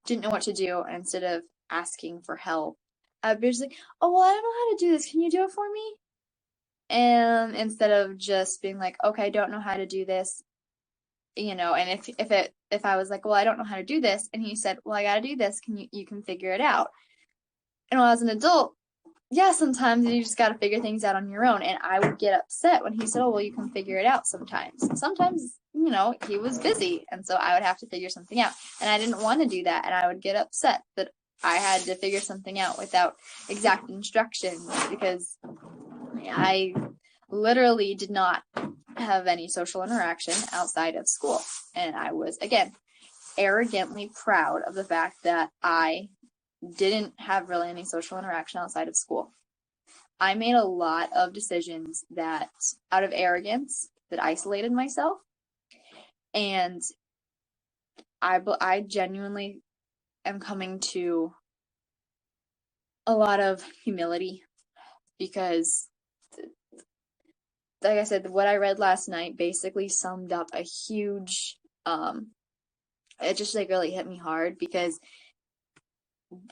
didn't know what to do, and instead of asking for help, I'd be just like, oh, well, I don't know how to do this. Can you do it for me? And instead of just being like, okay, I don't know how to do this, and if I was like, well, I don't know how to do this, and he said, well, I got to do this. You can figure it out. And when I was an adult, yeah, sometimes you just got to figure things out on your own. And I would get upset when he said, oh, well, you can figure it out sometimes. Sometimes, he was busy. And so I would have to figure something out. And I didn't want to do that. And I would get upset that I had to figure something out without exact instructions, because I literally did not have any social interaction outside of school. And I was, again, arrogantly proud of the fact that I didn't have really any social interaction outside of school. I made a lot of decisions that, out of arrogance, that isolated myself. And I genuinely am coming to a lot of humility, because, like I said, what I read last night basically summed up a huge, it just really hit me hard, because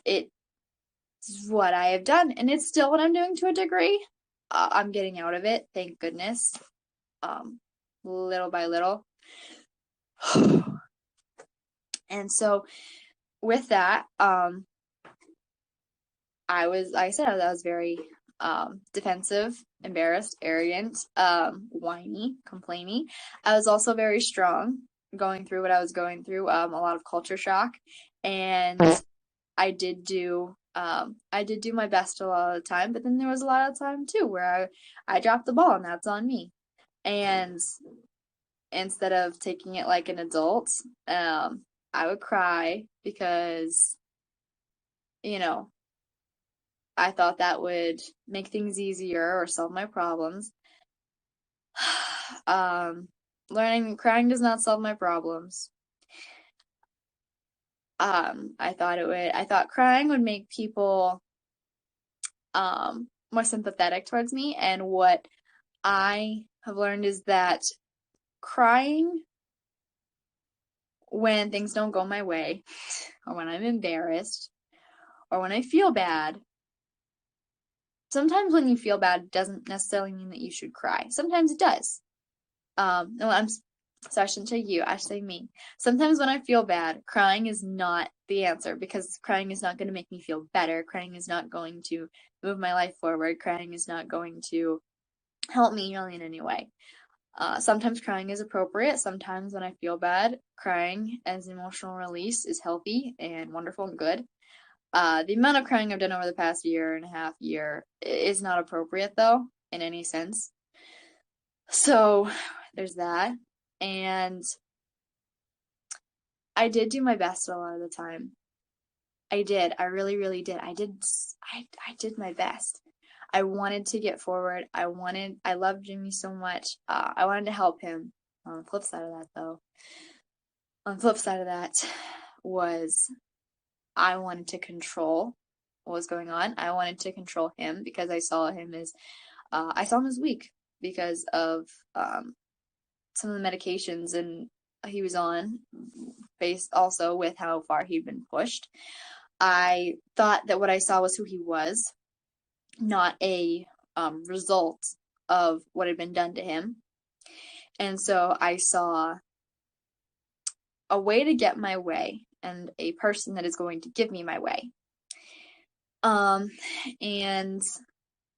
it's what I have done, and it's still what I'm doing to a degree. I'm getting out of it, thank goodness, little by little. And so with that, I was very defensive, embarrassed, arrogant, whiny, complaining. I was also very strong going through what I was going through, a lot of culture shock, and I did do my best a lot of the time, but then there was a lot of time too where I dropped the ball, and that's on me. And instead of taking it like an adult, I would cry, because, I thought that would make things easier or solve my problems. Crying does not solve my problems. I thought crying would make people more sympathetic towards me, and what I have learned is that crying when things don't go my way, or when I'm embarrassed, or when I feel bad. Sometimes when you feel bad, it doesn't necessarily mean that you should cry. Sometimes it does. So I shouldn't say you, I should say me. Sometimes when I feel bad, crying is not the answer, because crying is not going to make me feel better. Crying is not going to move my life forward. Crying is not going to help me really in any way. Sometimes crying is appropriate. Sometimes when I feel bad, crying as an emotional release is healthy and wonderful and good. The amount of crying I've done over the past year and a half is not appropriate, though, in any sense. So there's that. And I did do my best a lot of the time. I did. I really, really did. I did my best. I wanted to get forward. I loved Jimmy so much. I wanted to help him. On the flip side of that was, I wanted to control what was going on. I wanted to control him, because I saw him as weak, because of some of the medications and he was on, based also with how far he'd been pushed. I thought that what I saw was who he was, not a result of what had been done to him. And so I saw a way to get my way, and a person that is going to give me my way. And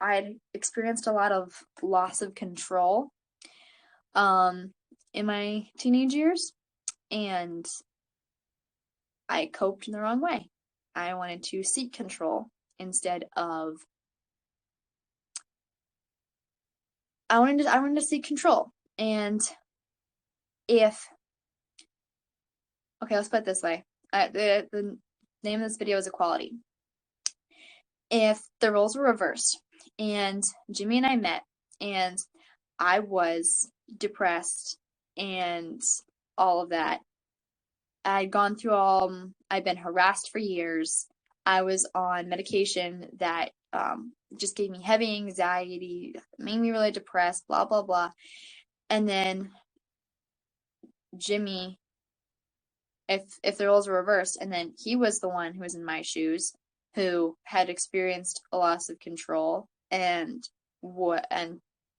I'd experienced a lot of loss of control in my teenage years, and I coped in the wrong way. I wanted to seek control instead of I wanted to seek control. And let's put it this way. The name of this video is Equality. If the roles were reversed and Jimmy and I met, and I was depressed and all of that, I'd gone through I'd been harassed for years. I was on medication that just gave me heavy anxiety, made me really depressed, blah, blah, blah. And then Jimmy if the roles were reversed, and then he was the one who was in my shoes, who had experienced a loss of control and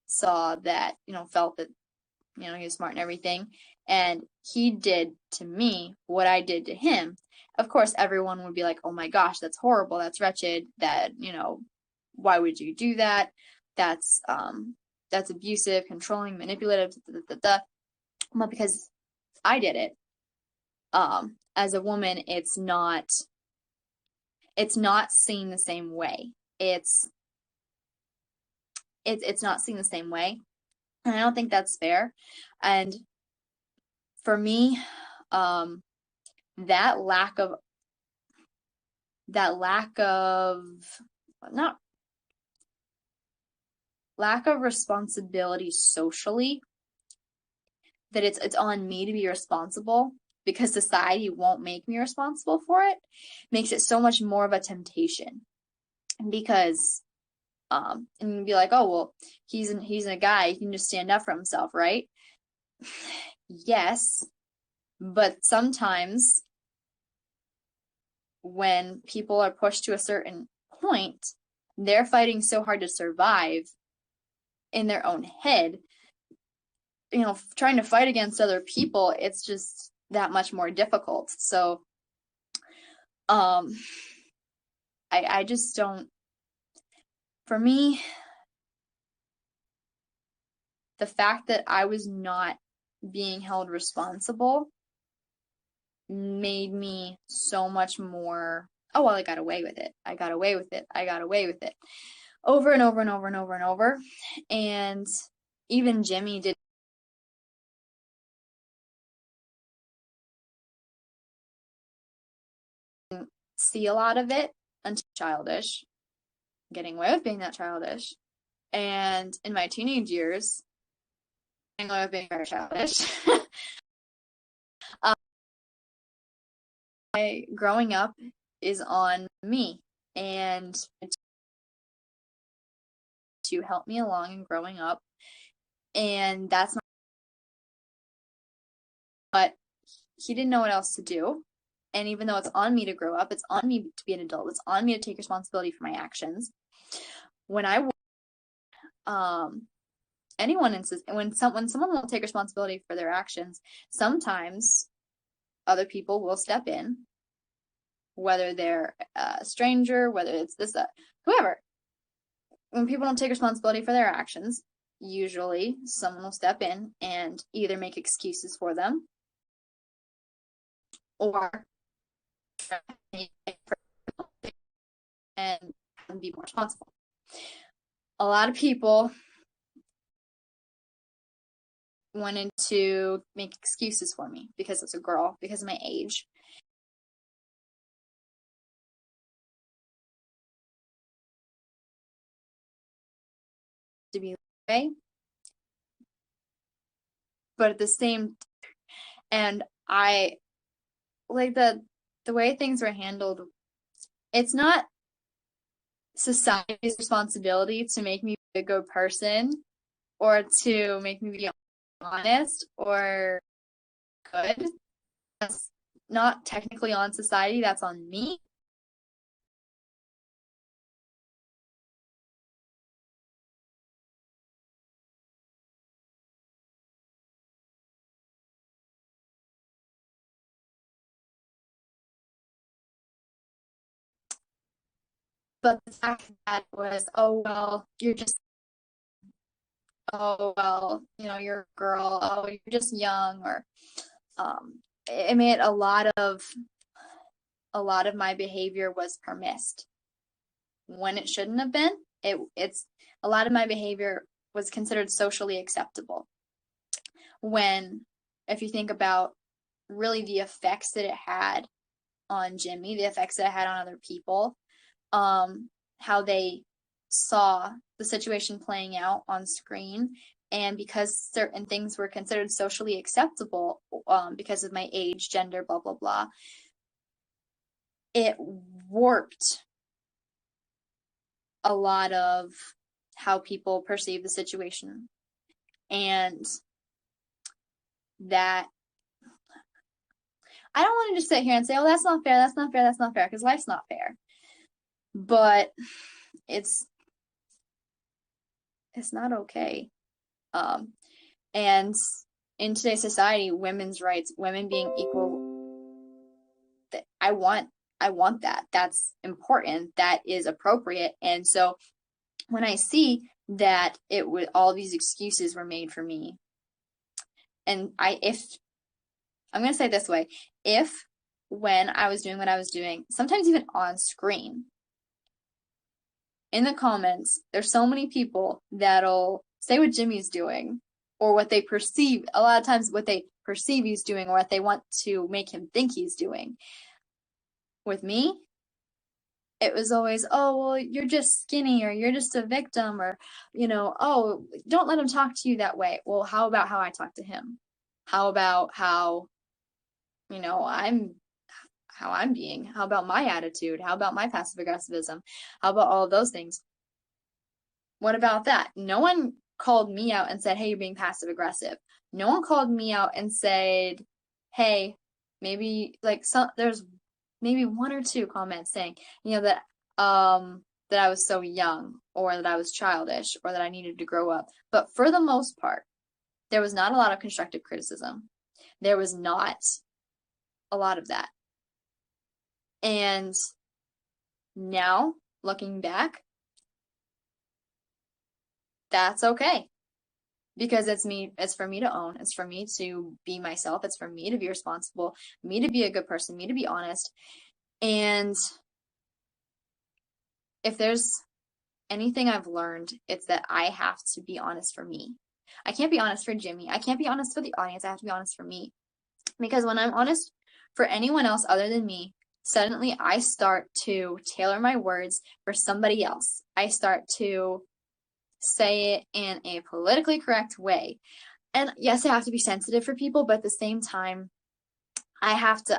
saw that, felt that, he was smart and everything, and he did to me what I did to him. Of course, everyone would be like, "Oh my gosh, that's horrible, that's wretched, that, why would you do that? That's abusive, controlling, manipulative, da, da, da, da." But because I did it, as a woman, it's not seen the same way. It's not seen the same way, and I don't think that's fair. And for me, that lack of responsibility socially, that it's on me to be responsible because society won't make me responsible for it, makes it so much more of a temptation. Because and you'd be like, "Oh, well, he's a guy, he can just stand up for himself, right?" Yes, but sometimes when people are pushed to a certain point, they're fighting so hard to survive in their own head, trying to fight against other people, it's just that much more difficult. So I just don't, for me, the fact that I was not being held responsible made me so much more, "Oh, well, I got away with it. I got away with it. I got away with it." Over and over and over and over and over. And even Jimmy didn't see a lot of it until childish, getting away with being that childish. And in my teenage years, getting away with being very childish. Growing up is on me, and to help me along in growing up. And that's not, but he didn't know what else to do. And even though it's on me to grow up, it's on me to be an adult, it's on me to take responsibility for my actions. When when someone will take responsibility for their actions, sometimes other people will step in, whether they're a stranger, whether it's whoever. When people don't take responsibility for their actions, usually someone will step in and either make excuses for them or and be more responsible. A lot of people wanted to make excuses for me because it's a girl, because of my age. To be okay, but at the same, and I like the way things were handled. It's not society's responsibility to make me be a good person or to make me be honest or good. That's not technically on society, that's on me. But the fact that was, "Oh, well, you're just, oh, well, you're a girl, oh, you're just young," or it made a lot of my behavior was permissed when it shouldn't have been. It's a lot of my behavior was considered socially acceptable. When, if you think about really the effects that it had on Jimmy, the effects that it had on other people, how they saw the situation playing out on screen, and because certain things were considered socially acceptable, because of my age, gender, blah, blah, blah, it warped a lot of how people perceive the situation. And that I don't want to just sit here and say, oh, that's not fair, that's not fair, that's not fair, because life's not fair. But it's not okay. And in today's society, women's rights, women being equal, I want that. That's important. That is appropriate. And so when I see that all these excuses were made for me, and I'm going to say it this way, when I was doing what I was doing, sometimes even on screen, in the comments, there's so many people that'll say what Jimmy's doing, or what they perceive, a lot of times what they perceive he's doing, or what they want to make him think he's doing. With me, it was always, oh, well, you're just skinny, or you're just a victim, or, oh, don't let him talk to you that way. Well, how about how I talk to him? How about how, I'm being? How about my attitude? How about my passive aggressivism? How about all of those things? What about that? No one called me out and said, hey, you're being passive aggressive. No one called me out and said, hey, maybe there's maybe one or two comments saying, that I was so young, or that I was childish, or that I needed to grow up. But for the most part, there was not a lot of constructive criticism. There was not a lot of that. And now, looking back, that's okay. Because it's for me to own. It's for me to be myself. It's for me to be responsible, me to be a good person, me to be honest. And if there's anything I've learned, it's that I have to be honest for me. I can't be honest for Jimmy. I can't be honest for the audience. I have to be honest for me. Because when I'm honest for anyone else other than me, suddenly I start to tailor my words for somebody else. I start to say it in a politically correct way. And yes, I have to be sensitive for people, but at the same time, I have to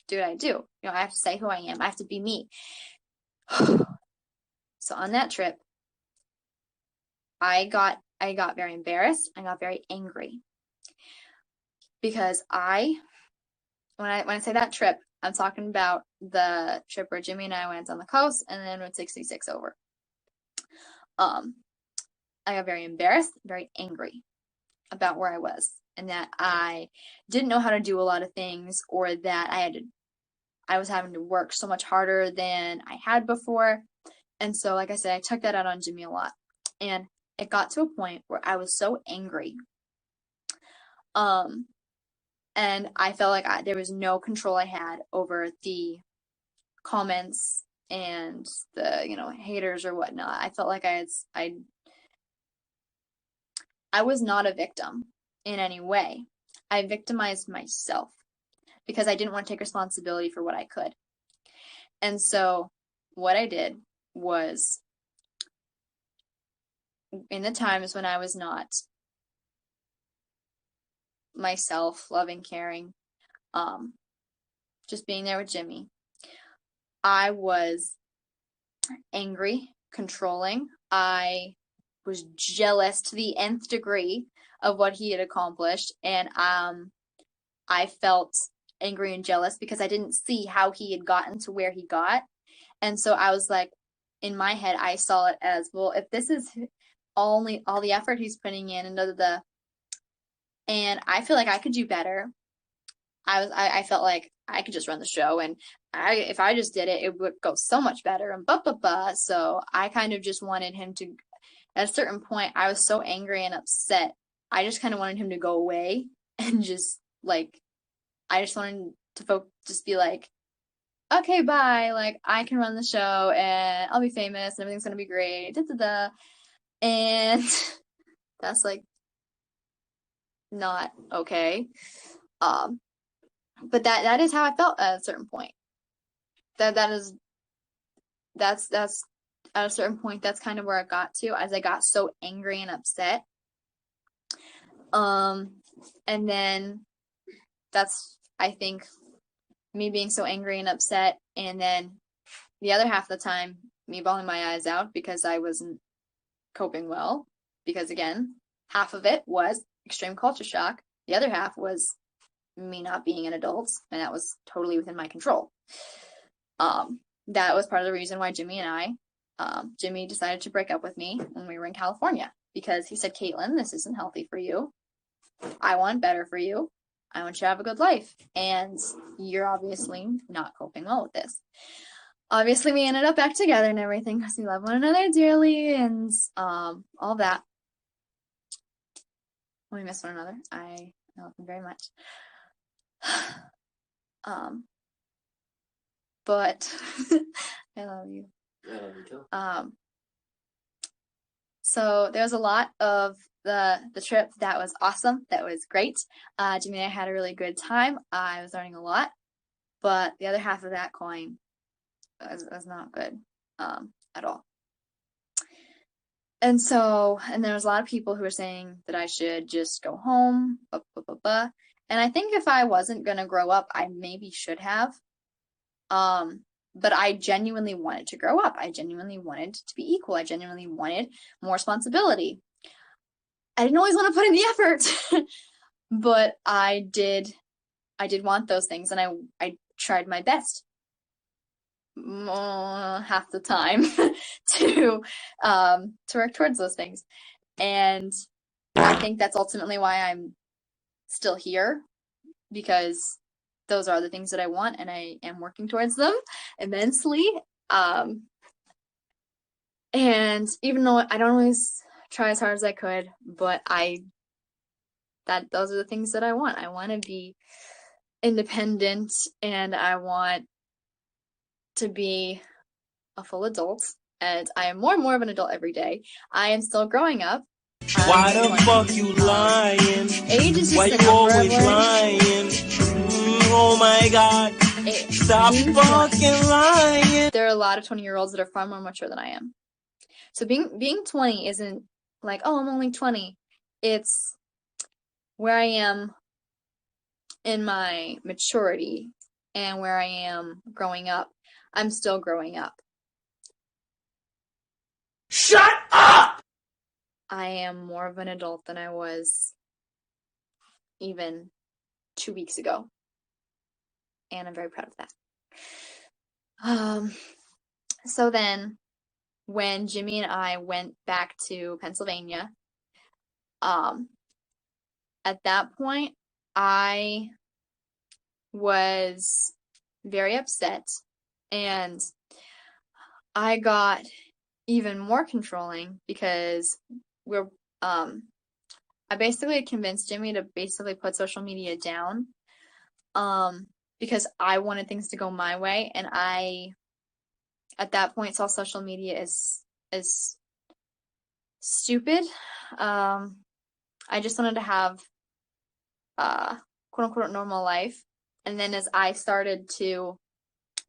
do what I do. I have to say who I am. I have to be me. So on that trip, I got very embarrassed. I got very angry. Because when I say that trip, I'm talking about the trip where Jimmy and I went on the coast and then Route 66 over. I got very embarrassed, very angry about where I was, and that I didn't know how to do a lot of things, or that I was having to work so much harder than I had before. And so, like I said, I took that out on Jimmy a lot. And it got to a point where I was so angry. And I felt like there was no control I had over the comments and the, haters or whatnot. I felt like I was not a victim in any way. I victimized myself because I didn't want to take responsibility for what I could. And so what I did was, in the times when I was not myself, loving, caring, just being there with Jimmy, I was angry, controlling. I was jealous to the nth degree of what he had accomplished, and I felt angry and jealous because I didn't see how he had gotten to where he got. And so I was like, in my head, I saw it as, well, if this is all the effort he's putting in, and I feel like I could do better. I felt like I could just run the show, and if I just did it, it would go so much better, and So I kind of just wanted him to, at a certain point, I was so angry and upset. I just kind of wanted him to go away and just I just wanted to just be like, okay, bye. Like, I can run the show and I'll be famous and everything's going to be great. And that's not okay. But that is how I felt at a certain point. That's at a certain point, that's kind of where I got to, as I got so angry and upset. And then that's, I think, me being so angry and upset, and then the other half of the time, me bawling my eyes out because I wasn't coping well. Because again, half of it was extreme culture shock. The other half was me not being an adult, and that was totally within my control. That was part of the reason why Jimmy decided to break up with me when we were in California, because he said, Kaitlyn, this isn't healthy for you. I want better for you. I want you to have a good life. And you're obviously not coping well with this. Obviously, we ended up back together and everything because we love one another dearly and all that. We miss one another. I love him very much. But I love you. I love you too. So there was a lot of the trip that was awesome. That was great. Jimmy and I had a really good time. I was learning a lot, but the other half of that coin was not good at all. And there was a lot of people who were saying that I should just go home, blah, blah, blah, blah. And I think if I wasn't going to grow up, I maybe should have. But I genuinely wanted to grow up. I genuinely wanted to be equal. I genuinely wanted more responsibility. I didn't always want to put in the effort, but I did want those things, and I tried my best half the time to work towards those things. And I think that's ultimately why I'm still here, because those are the things that I want, and I am working towards them immensely. And even though I don't always try as hard as I could, but those are the things that I want. I want to be independent, and I want to be a full adult, and I am more and more of an adult every day. I am still growing up. Why the fuck you lying? Age is just Why you always lying? Oh my god. Stop fucking lying. There are a lot of 20-year-olds that are far more mature than I am. So being 20 isn't like, oh, I'm only 20. It's where I am in my maturity and where I am growing up. I'm still growing up. Shut up! I am more of an adult than I was even 2 weeks ago. And I'm very proud of that. So then, when Jimmy and I went back to Pennsylvania, at that point, I was very upset, and I got even more controlling because I basically convinced Jimmy to basically put social media down, because I wanted things to go my way, and I, at that point, saw social media as stupid. I just wanted to have quote unquote normal life. And then as I started to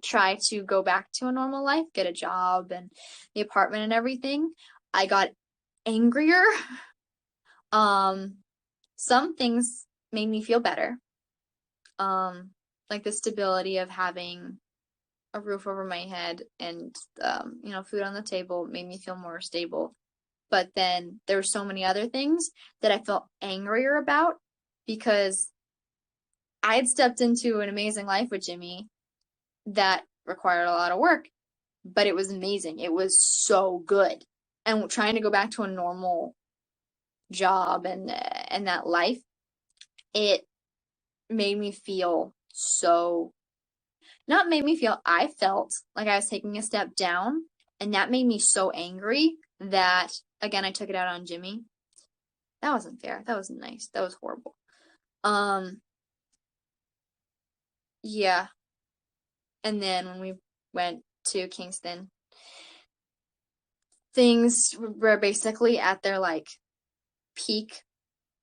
try to go back to a normal life, get a job and the apartment and everything, I got angrier. Some things made me feel better. Like the stability of having a roof over my head and, food on the table made me feel more stable. But then there were so many other things that I felt angrier about, because I had stepped into an amazing life with Jimmy that required a lot of work, but it was amazing. It was so good. And trying to go back to a normal job and that life, it made me feel I felt like I was taking a step down, and that made me so angry that, again, I took it out on Jimmy. That wasn't fair. That wasn't nice. That was horrible. Yeah. And then when we went to Kingston, things were basically at their, peak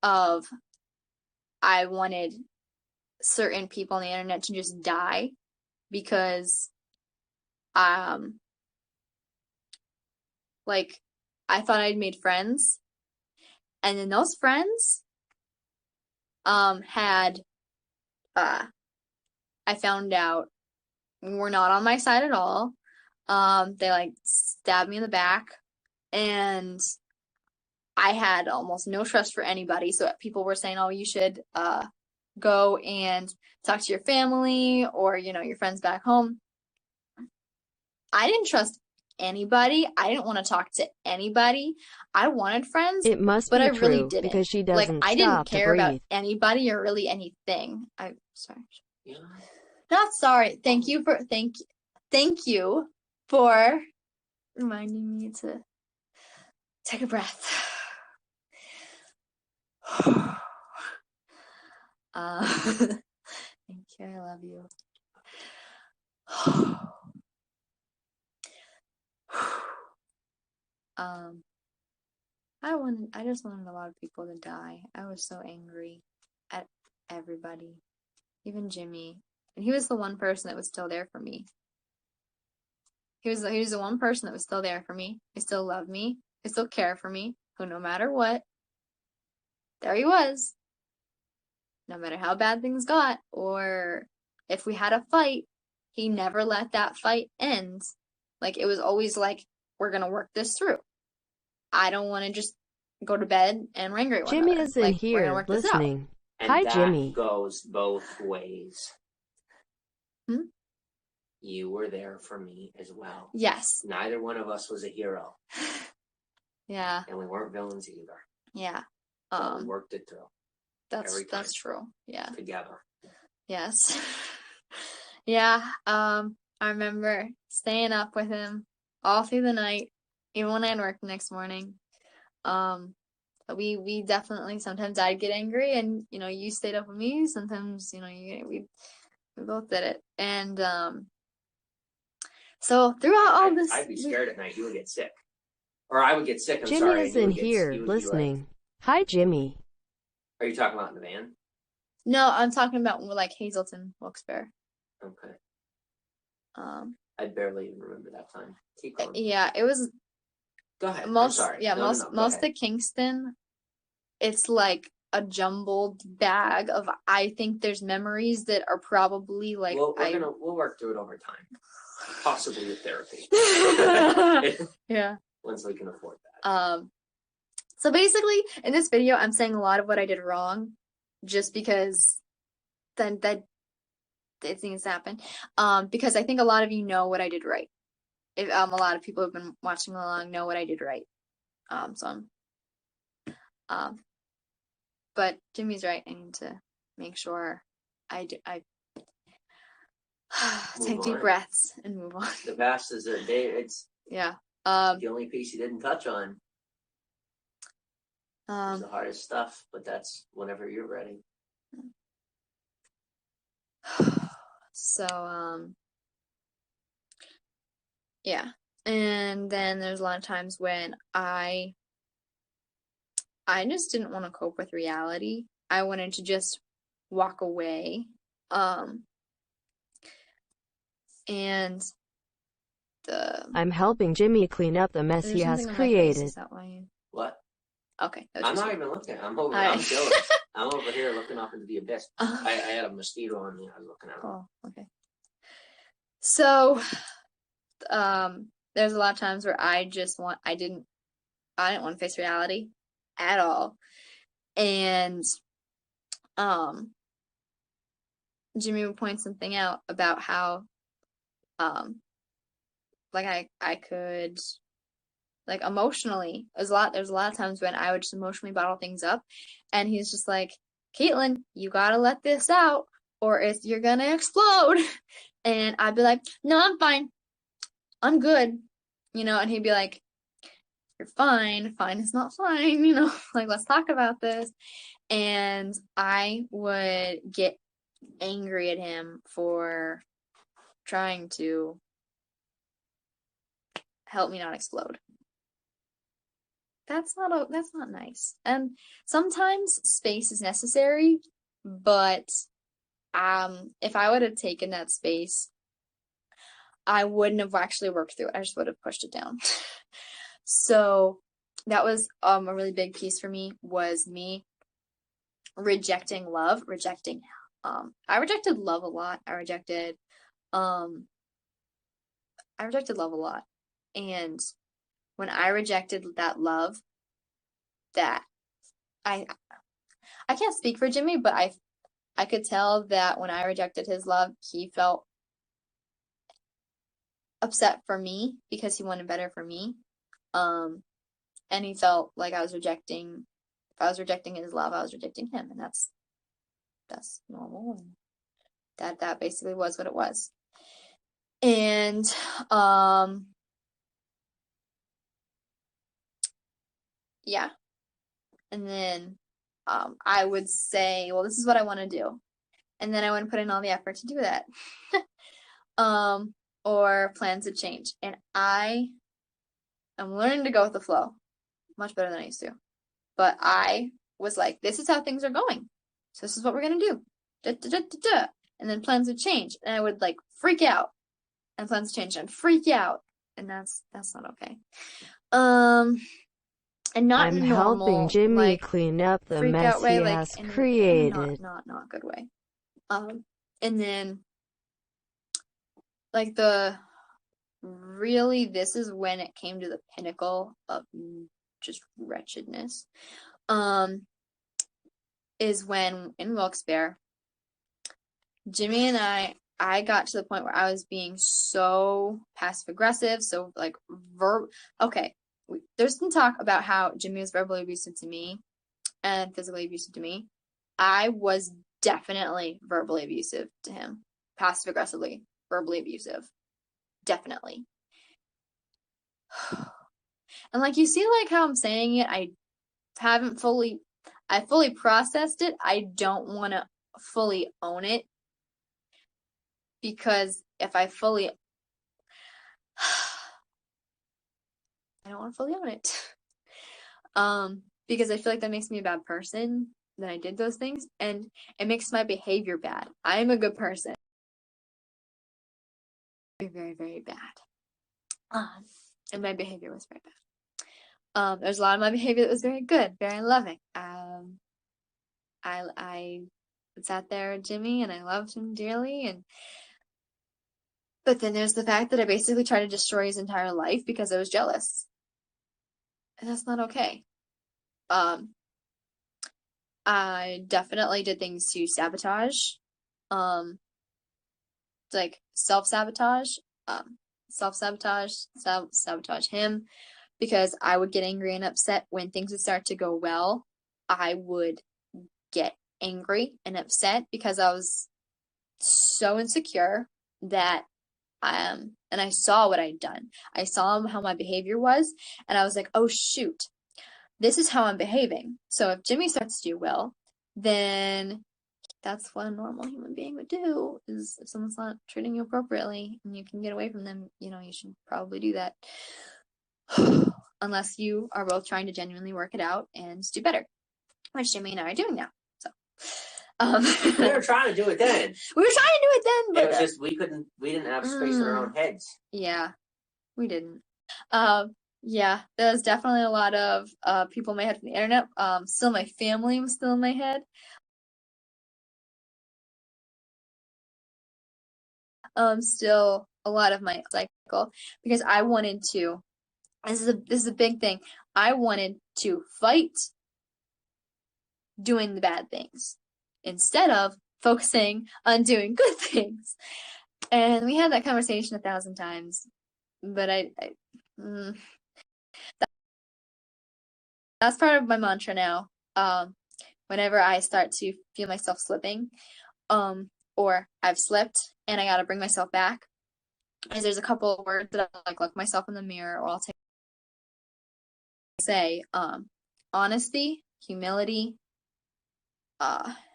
of I wanted certain people on the internet to just die, because I thought I'd made friends, and then those friends had I found out were not on my side at all. They stabbed me in the back, and I had almost no trust for anybody. So people were saying, "Oh, you should go and talk to your family or, your friends back home. I didn't trust anybody. I didn't want to talk to anybody. I wanted friends, It must but be I really true didn't. because she Like, doesn't I didn't stop to care about breathe. anybody or really anything. Sorry. Yeah. Not sorry. Thank you for reminding me to take a breath. Thank you. I love you. I just wanted a lot of people to die. I was so angry at everybody, even Jimmy, and he was the one person that was still there for me. He was the one person that was still there for me. He still loved me. He still cared for me. Who, no matter what, there he was. No matter how bad things got, or if we had a fight, he never let that fight end. Like, it was always like, we're gonna work this through. I don't want to just go to bed and we're angry at one Jimmy another. is in Like, we're gonna here work this out. listening. And Hi, that Jimmy. goes both ways. Hmm? You were there for me as well. Yes. Neither one of us was a hero. Yeah. And we weren't villains either. Yeah. But we worked it through. That's true. Yeah. Together. Yes. Yeah. I remember staying up with him all through the night, even when I had work the next morning. We definitely, sometimes I'd get angry and, you stayed up with me. Sometimes, we both did it. And, so throughout all this, I'd be scared at night. You would get sick. Or I would get sick. Jimmy is in here listening. Hi, Jimmy. Are you talking about in the van? No, I'm talking about like Hazleton, Wilkes-Barre. Okay. I barely even remember that time. Keep going. Yeah, it was. Go ahead. I'm sorry. Yeah, no, most of Kingston, it's like a jumbled bag of. I think there's memories that are probably like. Well, we'll work through it over time, possibly with therapy. Yeah. Once we can afford that. So basically, in this video, I'm saying a lot of what I did wrong, just because that things happen. Because I think a lot of you know what I did right. If a lot of people who've been watching along know what I did right. But Jimmy's right. I need to make sure I take deep breaths and move on. The past is a day. It's yeah. The only piece you didn't touch on. It's the hardest stuff, but that's whenever you're ready. So, yeah. And then there's a lot of times when I just didn't want to cope with reality. I wanted to just walk away. And I'm helping Jimmy clean up the mess he has created. Is that why you... What? Okay. I'm not even looking. I'm chilling. I'm over here looking off into the abyss. I had a mosquito on me. I was looking at it. Oh, okay. So, there's a lot of times where I didn't want to face reality at all. And, Jimmy would point something out about how, like I could, like, emotionally, there's a lot of times when I would just emotionally bottle things up, and he's just like, Kaitlyn, you gotta let this out, or you're gonna explode. And I'd be like, no, I'm fine. I'm good. And he'd be like, you're fine. Fine is not fine. Like, let's talk about this. And I would get angry at him for trying to help me not explode. That's not nice. And sometimes space is necessary, but if I would have taken that space, I wouldn't have actually worked through it. I just would have pushed it down. So that was a really big piece for me, was me rejecting love, I rejected love a lot. I rejected love a lot. And when I rejected that love, that I can't speak for Jimmy, but I I could tell that when I rejected his love, he felt upset for me because he wanted better for me. And he felt like if I was rejecting his love, I was rejecting him, and that's normal, and that basically was what it was. And yeah. And then I would say, well, this is what I want to do. And then I wouldn't put in all the effort to do that. Or plans to change. And I am learning to go with the flow much better than I used to. But I was like, this is how things are going. So this is what we're going to do. Da, da, da, da, da. And then plans would change. And I would like freak out. And plans change and freak out. And that's not okay. And not I'm in a normal, helping Jimmy like, clean up the freak mess out way, he like, has in created. not good way. And then, like, really, this is when it came to the pinnacle of just wretchedness, is when, in Wilkes-Barre, Jimmy and I got to the point where I was being so passive-aggressive, so, like, okay, there's some talk about how Jimmy was verbally abusive to me and physically abusive to me. I was definitely verbally abusive to him. Passive-aggressively, verbally abusive. Definitely. And, like, you see, like, how I'm saying it, I fully processed it. I don't want to fully own it. Because if I fully... I don't want to fully own it. Because I feel like that makes me a bad person, that I did those things, and it makes my behavior bad. I'm a good person. Very, very, very bad. And my behavior was very bad. There's a lot of my behavior that was very good, very loving. I sat there with Jimmy, and I loved him dearly, but then there's the fact that I basically tried to destroy his entire life because I was jealous. And that's not okay. I definitely did things to sabotage, like self-sabotage, sabotage him, because I would get angry and upset when things would start to go well. I would get angry and upset because I was so insecure that and I saw what I'd done. I saw how my behavior was, and I was like, oh shoot, this is how I'm behaving. So if Jimmy starts to do well, then that's what a normal human being would do, is if someone's not treating you appropriately and you can get away from them, you should probably do that. Unless you are both trying to genuinely work it out and do better, which Jimmy and I are doing now. So we were trying to do it then. We were trying to do it then, but it was just we didn't have space in our own heads. Yeah, we didn't. Yeah, there's definitely a lot of people in my head from the internet. Still my family was still in my head. Still a lot of my cycle, because I wanted to, this is a big thing, I wanted to fight doing the bad things instead of focusing on doing good things. And we had that conversation 1,000 times, but that's part of my mantra now. Whenever I start to feel myself slipping, or I've slipped and I gotta bring myself back, is there's a couple of words that I look myself in the mirror, or I'll say honesty, humility,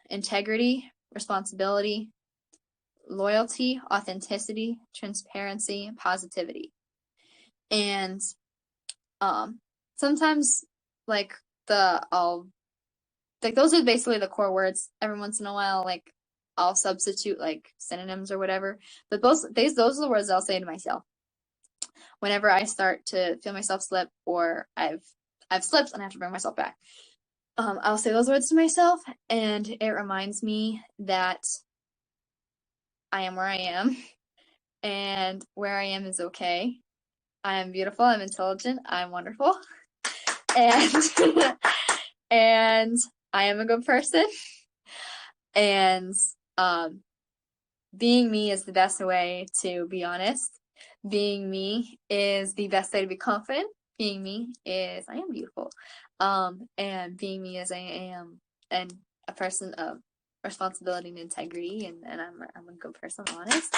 integrity, responsibility, loyalty, authenticity, transparency, positivity. And sometimes those are basically the core words. Every once in a while, I'll substitute synonyms or whatever. But those are the words I'll say to myself whenever I start to feel myself slip, or I've slipped and I have to bring myself back. I'll say those words to myself, and it reminds me that I am where I am, and where I am is okay. I am beautiful, I'm intelligent, I'm wonderful, and and I am a good person, And being me is the best way to be honest. Being me is the best way to be confident. Being me is I am beautiful. And being me is I am and a person of responsibility and integrity, and I'm a good person, I'm honest.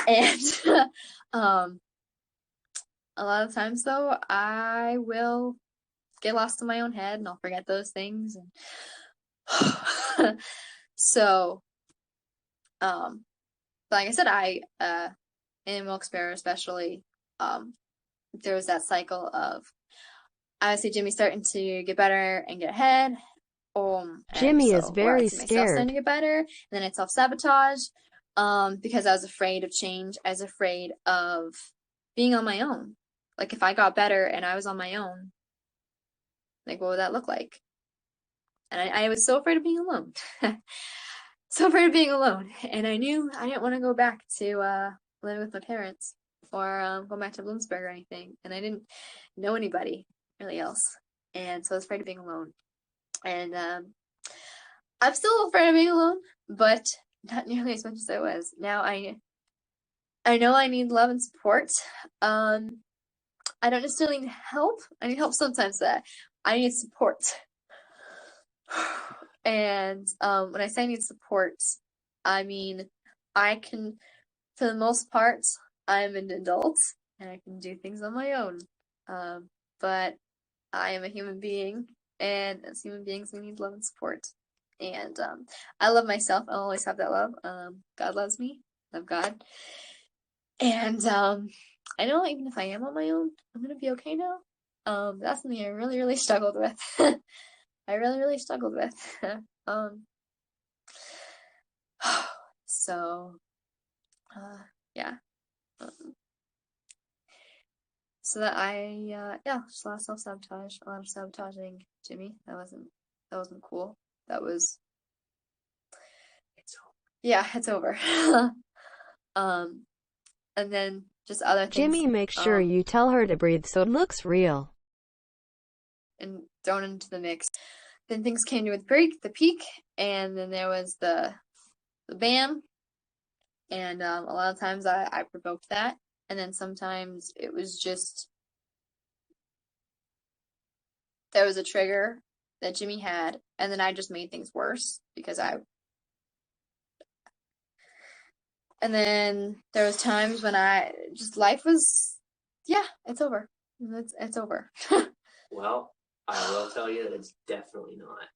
And a lot of times though, I will get lost in my own head and I'll forget those things. And so, like I said, in Wilkes-Barre especially, there was that cycle of I see Jimmy starting to get better and get ahead. Jimmy is very myself starting scared. to get better, and then I self-sabotage, because I was afraid of change. I was afraid of being on my own. Like if I got better and I was on my own, like what would that look like? And I was so afraid of being alone. So afraid of being alone. And I knew I didn't want to go back to living with my parents or go back to Bloomsburg or anything. And I didn't know anybody really else. And so I was afraid of being alone. And I'm still afraid of being alone, but not nearly as much as I was. Now I know I need love and support. I don't necessarily need help. I need help sometimes. I need support. And when I say I need support, I mean I can, for the most part, I'm an adult and I can do things on my own. But I am a human being, and as human beings, we need love and support. And I love myself. I'll always have that love. God loves me. I love God. And I know even if I am on my own, I'm gonna be okay now. That's something I really, really struggled with. I really, really struggled with. So, yeah. So that just a lot of self-sabotage, a lot of sabotaging Jimmy. That wasn't cool. It's over. And then just other things. Jimmy, make sure you tell her to breathe so it looks real. And thrown into the mix. Then things came to the peak, and then there was the bam. And a lot of times I provoked that, and then sometimes it was just there was a trigger that Jimmy had, and then I just made things worse because and then there was times when life was, it's over. It's over. Well, I will tell you that it's definitely not.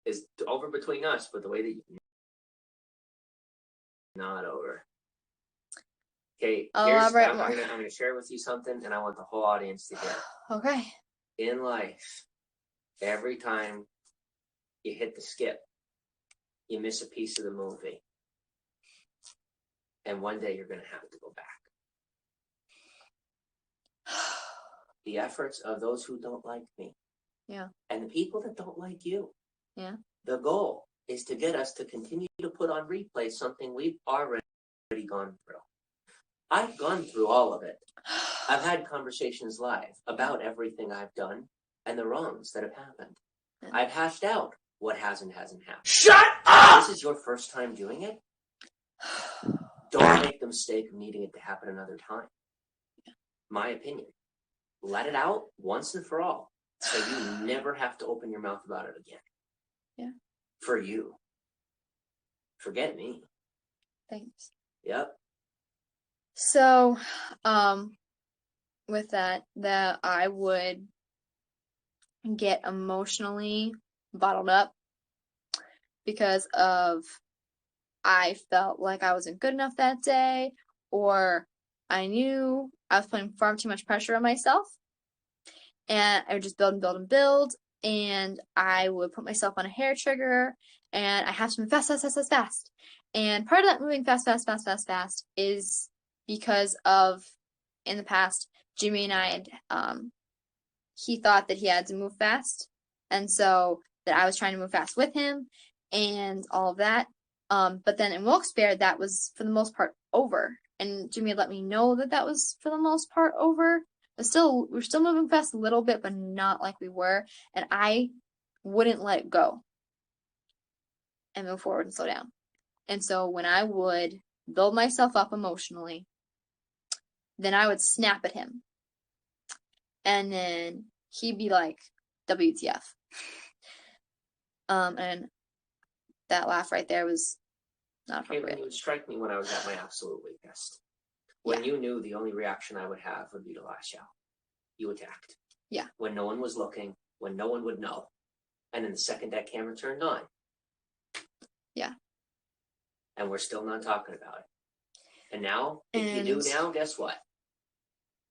It's over between us, but the way that you not over. Okay, I'm gonna share with you something, and I want the whole audience to hear. Okay. In life, every time you hit the skip, you miss a piece of the movie. And one day you're going to have to go back. The efforts of those who don't like me. Yeah. And the people that don't like you. Yeah. The goal is to get us to continue to put on replay something we've already gone through. I've gone through all of it. I've had conversations live about everything I've done and the wrongs that have happened. Yeah. I've hashed out what hasn't happened. Shut up! This is your first time doing it? Don't make the mistake of needing it to happen another time. My opinion. Let it out once and for all, so you never have to open your mouth about it again. Yeah. For you. Forget me. Thanks. Yep. So, with that I would get emotionally bottled up because of I felt like I wasn't good enough that day, or I knew I was putting far too much pressure on myself, and I would just build and build and build, and I would put myself on a hair trigger, and I have to move fast. And part of that moving fast is because of, in the past, Jimmy and I had, he thought that he had to move fast, and so that I was trying to move fast with him, and all of that. But then in Wilkes-Barre, that was for the most part over, and Jimmy had let me know that was for the most part over. But we're still moving fast a little bit, but not like we were, and I wouldn't let it go. and move forward and slow down. And so when I would build myself up emotionally, then I would snap at him. And then he'd be like, WTF. And that laugh right there was not appropriate. Kaitlyn, you would strike me when I was at my absolute weakest. When you knew the only reaction I would have would be to lash out. You attacked. Yeah. When no one was looking, when no one would know. And then the second that camera turned on. Yeah. And we're still not talking about it. And now, if you knew now, guess what?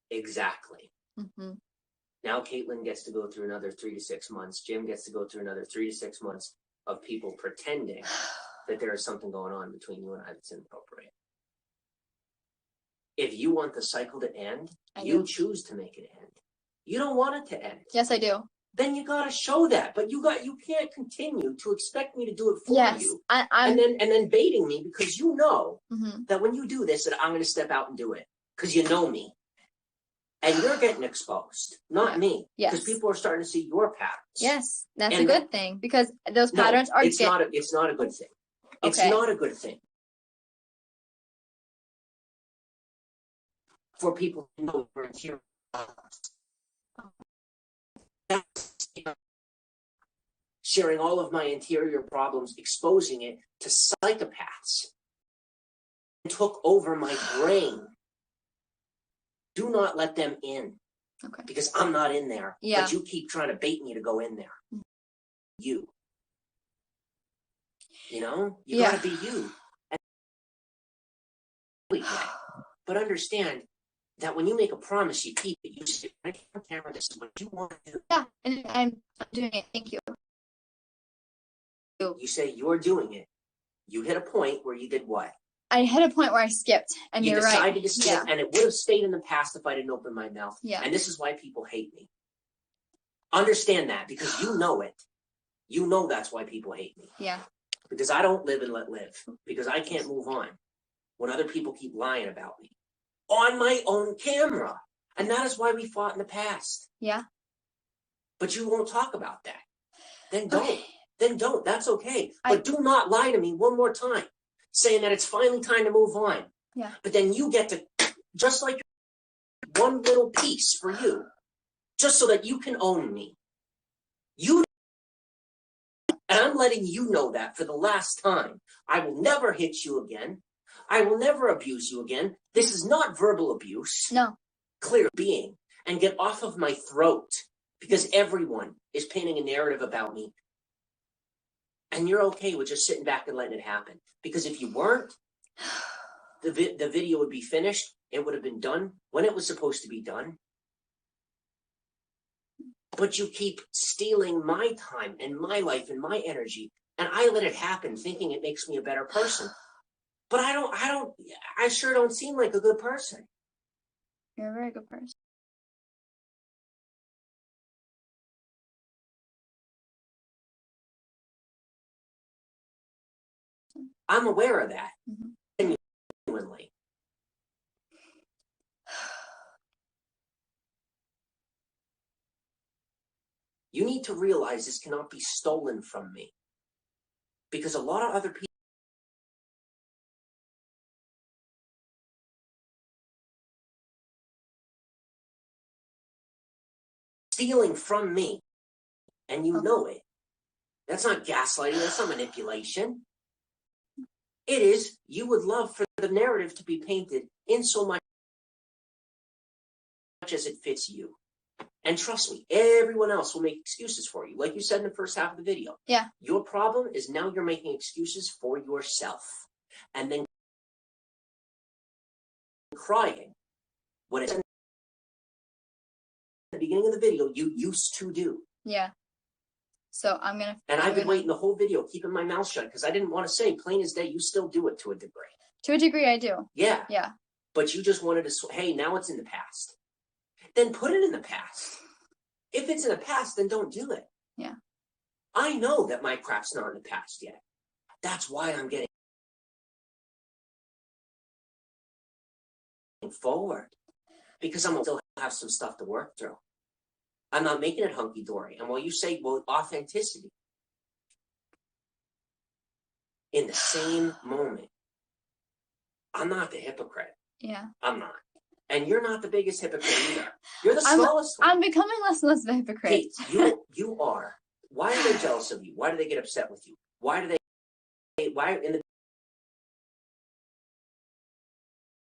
Exactly. Mm-hmm. Now Kaitlyn gets to go through another 3 to 6 months. Jim gets to go through another 3 to 6 months of people pretending that there is something going on between you and I that's inappropriate. If you want the cycle to end, you choose to make it end. You don't want it to end. Yes, I do. Then you gotta show that. But you can't continue to expect me to do it for you. And then baiting me because you know that when you do this, that I'm gonna step out and do it. Because you know me. And you're getting exposed, not me. Yes. Because people are starting to see your patterns. Yes, that's a good thing. Because those patterns are it's not a good thing. It's not a good thing. For people to know your interior sharing all of my interior problems, exposing it to psychopaths, took over my brain. Do not let them in. Okay. Because I'm not in there. Yeah. But you keep trying to bait me to go in there. You. You know? You gotta be you. But understand that when you make a promise, you keep it. You say, right on camera, this is what you want to do. Yeah, and I'm doing it. Thank you. You say you're doing it. You hit a point where you did what? I hit a point where I skipped, and you're right. You decided to skip, and it would have stayed in the past if I didn't open my mouth. Yeah. And this is why people hate me. Understand that, because you know it. You know that's why people hate me. Yeah. Because I don't live and let live. Because I can't move on when other people keep lying about me. On my own camera. And that is why we fought in the past. Yeah. But you won't talk about that. Then don't. Okay. Then don't. That's okay. But do not lie to me one more time, saying that it's finally time to move on. Yeah. But then you get to, just like one little piece for you, just so that you can own me. You, and I'm letting you know that for the last time. I will never hit you again. I will never abuse you again. This is not verbal abuse. No. Clear being. And get off of my throat. Because everyone is painting a narrative about me. And you're okay with just sitting back and letting it happen. Because if you weren't, the video would be finished. It would have been done when it was supposed to be done. But you keep stealing my time and my life and my energy. And I let it happen thinking it makes me a better person. But I sure don't seem like a good person. You're a very good person. I'm aware of that. Genuinely. You need to realize this cannot be stolen from me. Because a lot of other people stealing from me. And you know it. That's not gaslighting. That's not manipulation. It is, you would love for the narrative to be painted in so much as it fits you. And trust me, everyone else will make excuses for you. Like you said in the first half of the video. Yeah. Your problem is now you're making excuses for yourself. And then crying when it's in the beginning of the video you used to do. Yeah. So I'm going to... And I've been waiting the whole video, keeping my mouth shut, because I didn't want to say, plain as day, you still do it to a degree. To a degree, I do. Yeah. Yeah. But you just wanted to, hey, now it's in the past. Then put it in the past. If it's in the past, then don't do it. Yeah. I know that my crap's not in the past yet. That's why I'm getting forward. Because I'm still have some stuff to work through. I'm not making it hunky-dory. And while you say, well, authenticity. in the same moment, I'm not the hypocrite. Yeah. I'm not. And you're not the biggest hypocrite either. You're the smallest one. I'm becoming less and less of a hypocrite. Kait, you are. Why are they jealous of you? Why do they get upset with you? Why in the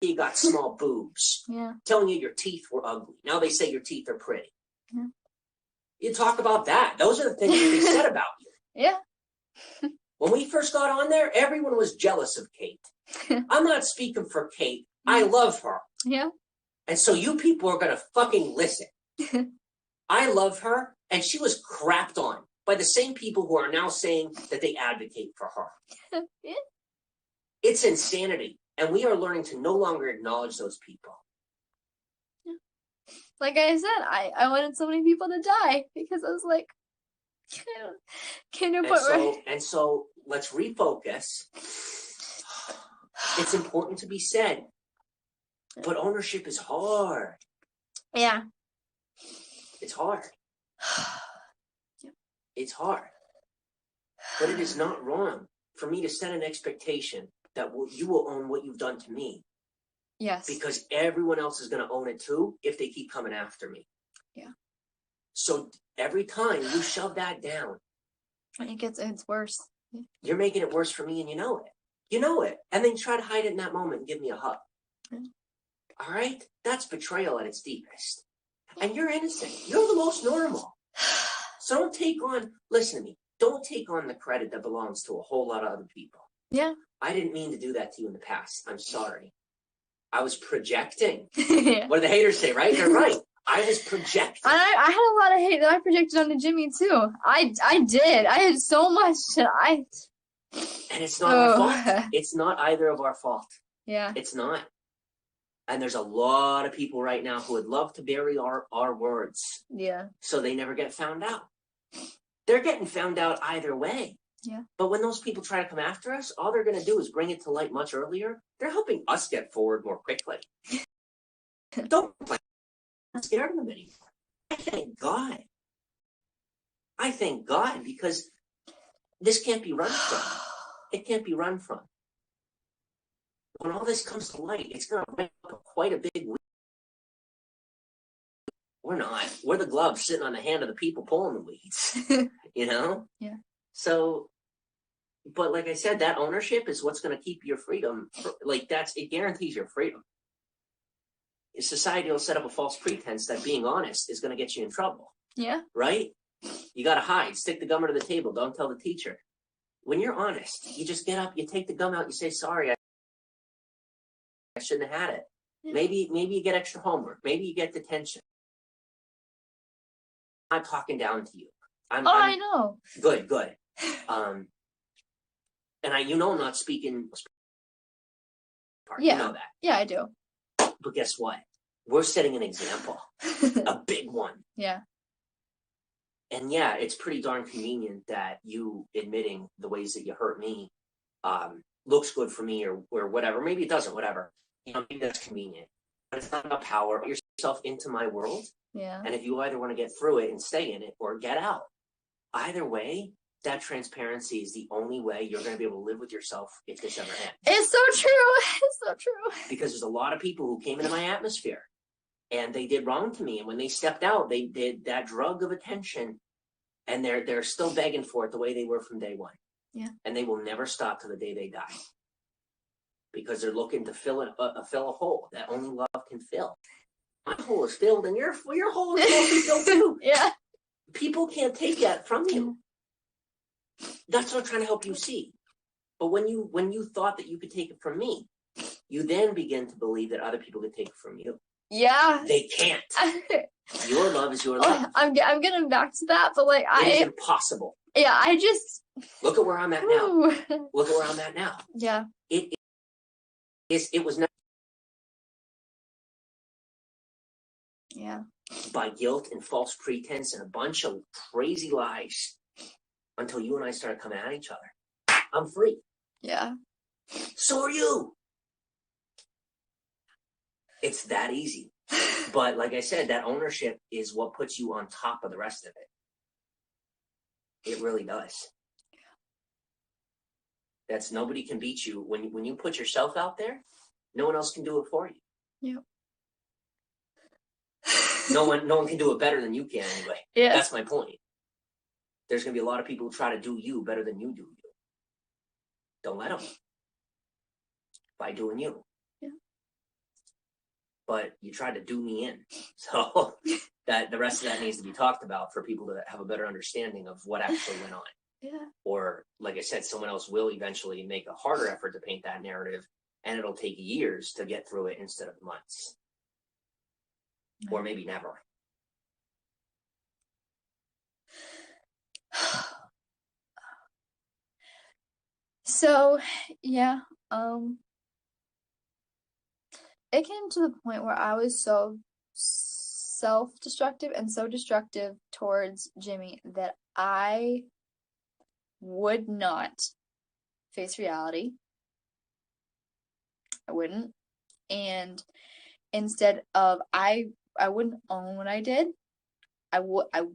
you got small boobs? Yeah. Telling you your teeth were ugly. Now they say your teeth are pretty. Yeah. You talk about that. Those are the things that they said about you. Yeah. When we first got on there, everyone was jealous of Kait. I'm not speaking for Kait. I love her. Yeah. And so you people are going to fucking listen. I love her, and she was crapped on by the same people who are now saying that they advocate for her. Yeah. It's insanity, and we are learning to no longer acknowledge those people. Yeah. Like I said, I wanted so many people to die because I was like, came to a point where... And so let's refocus. It's important to be said, but ownership is hard. Yeah. It's hard. It's hard. But it is not wrong for me to set an expectation that you will own what you've done to me. Yes. Because everyone else is going to own it too if they keep coming after me. Yeah. So every time you shove that down, it's worse. You're making it worse for me, and you know it. You know it. And then try to hide it in that moment and give me a hug. Yeah. All right? That's betrayal at its deepest. And you're innocent. You're the most normal. So don't take on, listen to me, don't take on the credit that belongs to a whole lot of other people. Yeah. I didn't mean to do that to you in the past. I'm sorry. I was projecting. Yeah. What do the haters say, right? They're right. I was projecting. I had a lot of hate that I projected onto Jimmy too. I did. I had so much And it's not our fault. It's not either of our fault. Yeah. It's not. And there's a lot of people right now who would love to bury our words. Yeah. So they never get found out. They're getting found out either way. Yeah. But when those people try to come after us, all they're going to do is bring it to light much earlier. They're helping us get forward more quickly. Don't I'm not scared of them anymore. I thank God. I thank God, because this can't be run from. It can't be run from. When all this comes to light, it's going to ramp up quite a big week. We're not. We're the gloves sitting on the hand of the people pulling the weeds. You know? Yeah. So, but like I said, that ownership is what's going to keep your freedom. Like, it guarantees your freedom. Society will set up a false pretense that being honest is going to get you in trouble. Yeah. Right? You got to hide. Stick the gum under the table. Don't tell the teacher. When you're honest, you just get up, you take the gum out, you say, sorry, I shouldn't have had it. Yeah. Maybe you get extra homework. Maybe you get detention. I'm not talking down to you. I know. Good. And I'm not speaking. Yeah. You know that. Yeah, I do. But guess what? We're setting an example. A big one. Yeah. And yeah, it's pretty darn convenient that you admitting the ways that you hurt me looks good for me or whatever. Maybe it doesn't, whatever. Maybe that's convenient. But it's not about power. Put yourself into my world. Yeah. And if you either want to get through it and stay in it or get out, either way, that transparency is the only way you're going to be able to live with yourself if this ever ends. It's so true. It's so true. Because there's a lot of people who came into my atmosphere and they did wrong to me. And when they stepped out, they did that drug of attention, and they're still begging for it the way they were from day one. Yeah. And they will never stop till the day they die. Because they're looking to fill a hole that only love can fill. My hole is filled, and your hole is supposed to be filled too. Yeah. People can't take that from you. That's what I'm trying to help you see. But when you thought that you could take it from me, you then begin to believe that other people could take it from you. Yeah. They can't. Your love is your love. I'm getting back to that, but like it is impossible. Yeah, I just look at where I'm at now. Look at where I'm at now. Yeah. It was not. Yeah. By guilt and false pretense and a bunch of crazy lies until you and I started coming at each other. I'm free. Yeah. So are you. It's that easy. But like I said, that ownership is what puts you on top of the rest of it. It really does. That's nobody can beat you. When you put yourself out there, no one else can do it for you. Yep. No one can do it better than you can anyway. Yeah. That's my point. There's going to be a lot of people who try to do you better than you do you. Don't let them. By doing you. Yeah. But you tried to do me in. So that the rest of that needs to be talked about for people to have a better understanding of what actually went on. Yeah. Or, like I said, someone else will eventually make a harder effort to paint that narrative, and it'll take years to get through it instead of months. Or maybe never. So, yeah, it came to the point where I was so self-destructive and so destructive towards Jimmy that I would not face reality. I wouldn't. And instead of, I wouldn't own what I did.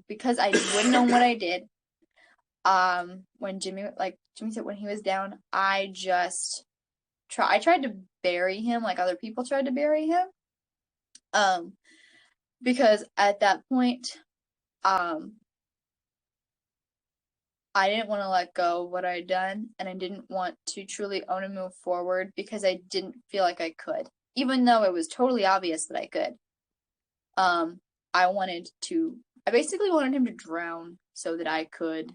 Because I wouldn't own what I did. When Jimmy said when he was down, I tried to bury him like other people tried to bury him. Because at that point, I didn't want to let go of what I'd done, and I didn't want to truly own and move forward because I didn't feel like I could, even though it was totally obvious that I could. I basically wanted him to drown so that I could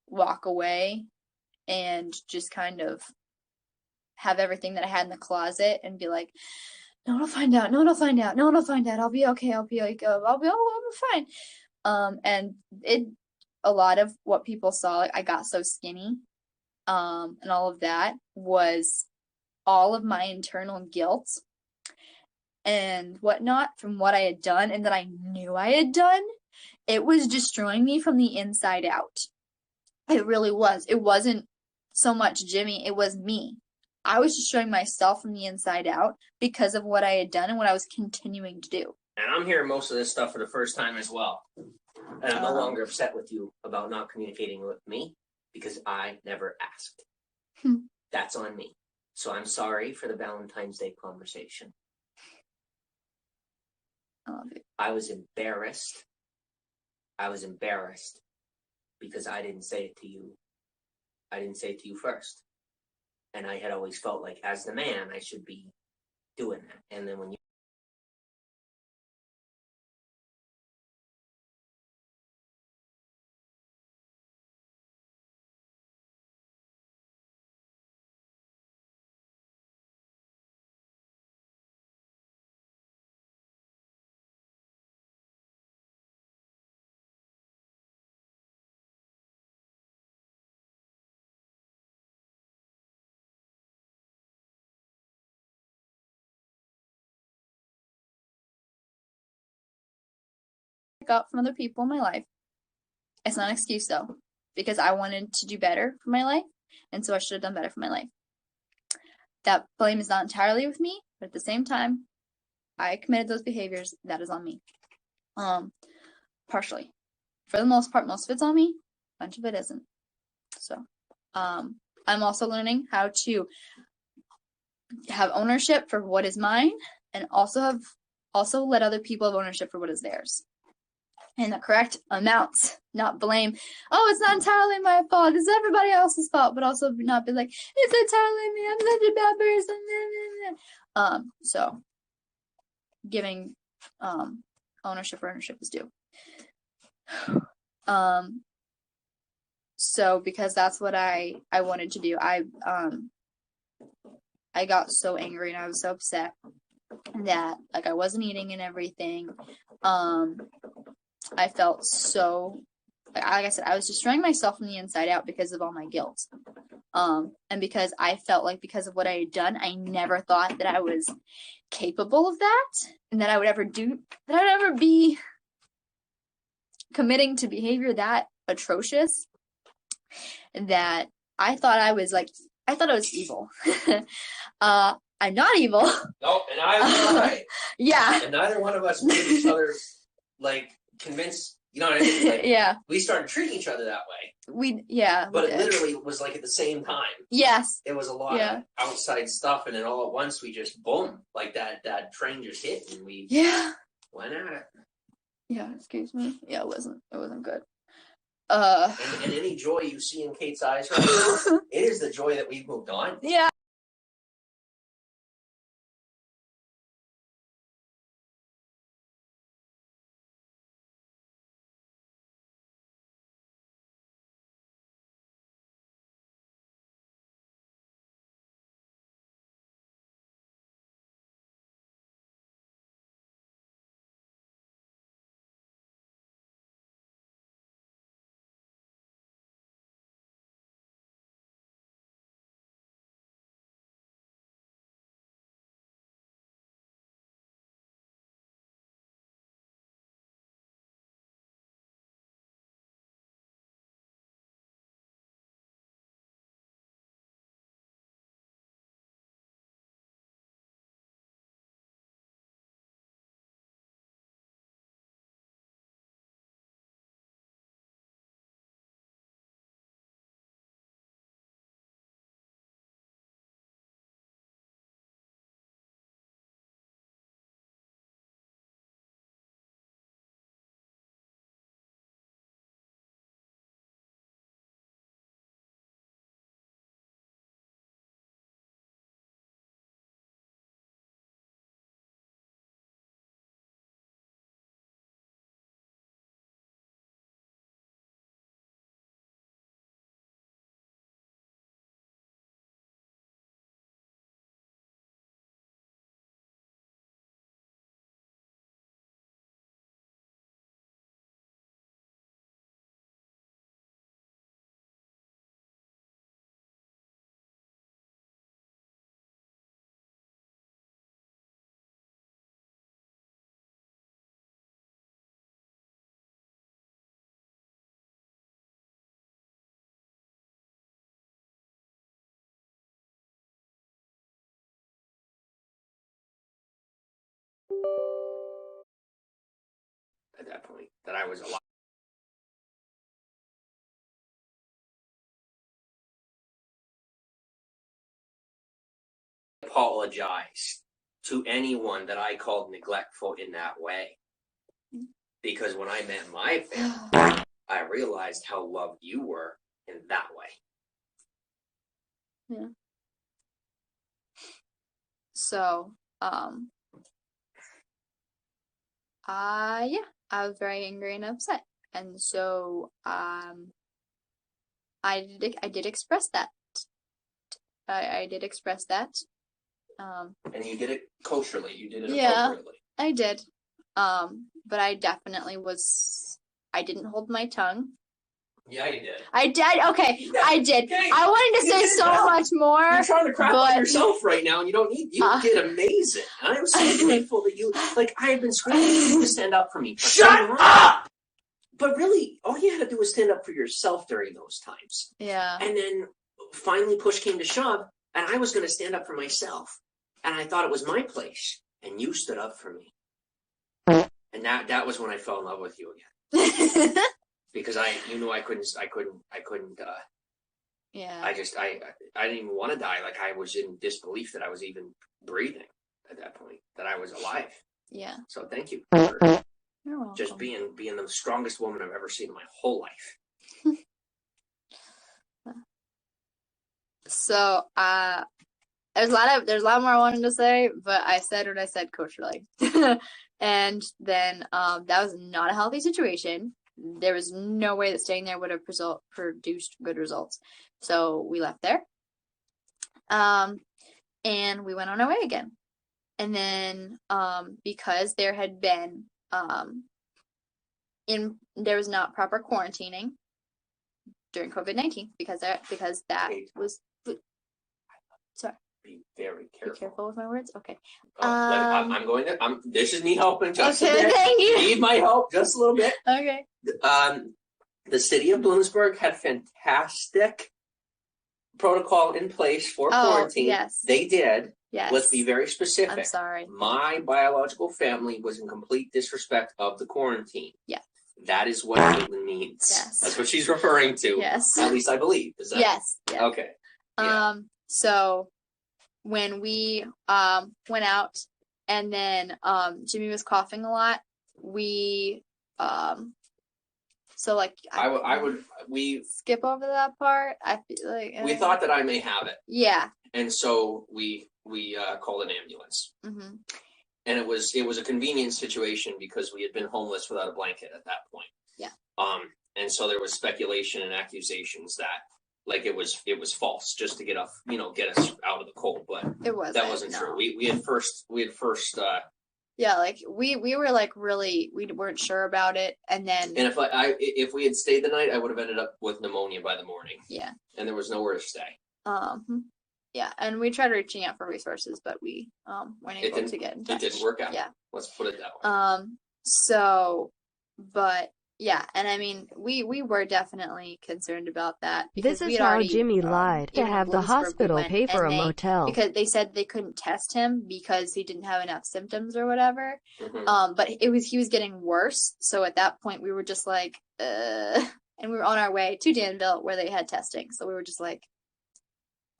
walk away and just kind of have everything that I had in the closet and be like, no one will find out, no one will find out, no one will find out, I'll be okay, I'll be fine. And a lot of what people saw, like I got so skinny, and all of that was all of my internal guilt and whatnot from what I had done and that I knew I had done. It was destroying me from the inside out. It really was. It wasn't so much Jimmy, it was me. I was destroying myself from the inside out because of what I had done and what I was continuing to do. And I'm hearing most of this stuff for the first time as well. And I'm no longer upset with you about not communicating with me because I never asked. That's on me. So I'm sorry for the Valentine's Day conversation. I love it. I was embarrassed. Because I didn't say it to you. I didn't say it to you first. And I had always felt like, as the man, I should be doing that. And then when you got from other people in my life, it's not an excuse though, because I wanted to do better for my life, and so I should have done better for my life. That blame is not entirely with me, but at the same time, I committed those behaviors. That is on me. Partially. For the most part, most of it's on me. A bunch of it isn't. So, I'm also learning how to have ownership for what is mine, and also let other people have ownership for what is theirs. In the correct amounts, not blame. Oh, it's not entirely my fault. It's everybody else's fault, but also not be like, it's entirely me. I'm such a bad person. So giving ownership where ownership is due. So because that's what I wanted to do, I got so angry and I was so upset that like I wasn't eating and everything. I felt so, like I said, I was destroying myself from the inside out because of all my guilt. And because I felt like because of what I had done, I never thought that I was capable of that and that I would ever be committing to behavior that atrocious, and that I thought I was evil. I'm not evil. No, and I was right. Yeah. And neither one of us made each other like convince You know what I mean? Like, yeah. We started treating each other that way. But it literally was like at the same time. Yes. It was a lot of outside stuff, and then all at once we just boom, like that train just hit, and we went at it. Yeah, excuse me. Yeah, it wasn't good. And any joy you see in Kate's eyes right now, it is the joy that we've moved on. Yeah. At that point, that I was alive. Apologize to anyone that I called neglectful in that way. Because when I met my family, I realized how loved you were in that way. Yeah. So, I was very angry and upset. And so, I did express that. I did express that. And you did it kosherly. You did it appropriately. I did. But I definitely I didn't hold my tongue. Yeah, you did. I did. Okay, Yeah. I did. Okay. I wanted to say so much more. You're trying to crap on yourself right now, and you don't need. You did amazing. I am so grateful that you. Like, I have been screaming to stand up for me. Shut up! But really, all you had to do was stand up for yourself during those times. Yeah. And then finally, push came to shove, and I was going to stand up for myself, and I thought it was my place, and you stood up for me, and that was when I fell in love with you again. Because I couldn't. Yeah. I didn't even want to die. Like, I was in disbelief that I was even breathing at that point, that I was alive. Yeah. So thank you for You're welcome. just being the strongest woman I've ever seen in my whole life. So, there's a lot more I wanted to say, but I said what I said kosherly. And then, that was not a healthy situation. There was no way that staying there would have produced good results. So we left there. And we went on our way again. And then, because there had been, there was not proper quarantining during COVID-19 because that was. Sorry. Be very careful. Be careful with my words. Okay. I'm going to. This is me helping just a bit. Thank you. Need my help just a little bit. Okay. The city of Bloomsburg had fantastic protocol in place for quarantine. Yes. They did. Yes. Let's be very specific. I'm sorry. My biological family was in complete disrespect of the quarantine. Yeah. That is what Kaitlyn means. Yes. That's what she's referring to. Yes. At least I believe. Is that? Yes. Yeah. Okay. Yeah. So when we went out and then Jimmy was coughing a lot, we so like we skip over that part. I feel like we thought that I may have it. Yeah. And so we called an ambulance. Mm-hmm. And it was a convenient situation because we had been homeless without a blanket at that point. Yeah. And so there was speculation and accusations that like it was false just to get us out of the cold, but that wasn't true. We had first yeah, like we were like really we weren't sure about it, and if we had stayed the night, I would have ended up with pneumonia by the morning. Yeah. And there was nowhere to stay. Yeah, and we tried reaching out for resources, but we weren't able to get in touch. It didn't work out. Yeah. Let's put it that way. So, but yeah, and I mean, we were definitely concerned about that because this is how Jimmy lied to have the hospital pay for a motel because they said they couldn't test him because he didn't have enough symptoms or whatever. Mm-hmm. But he was getting worse. So at that point, we were just like, and we were on our way to Danville where they had testing. So we were just like,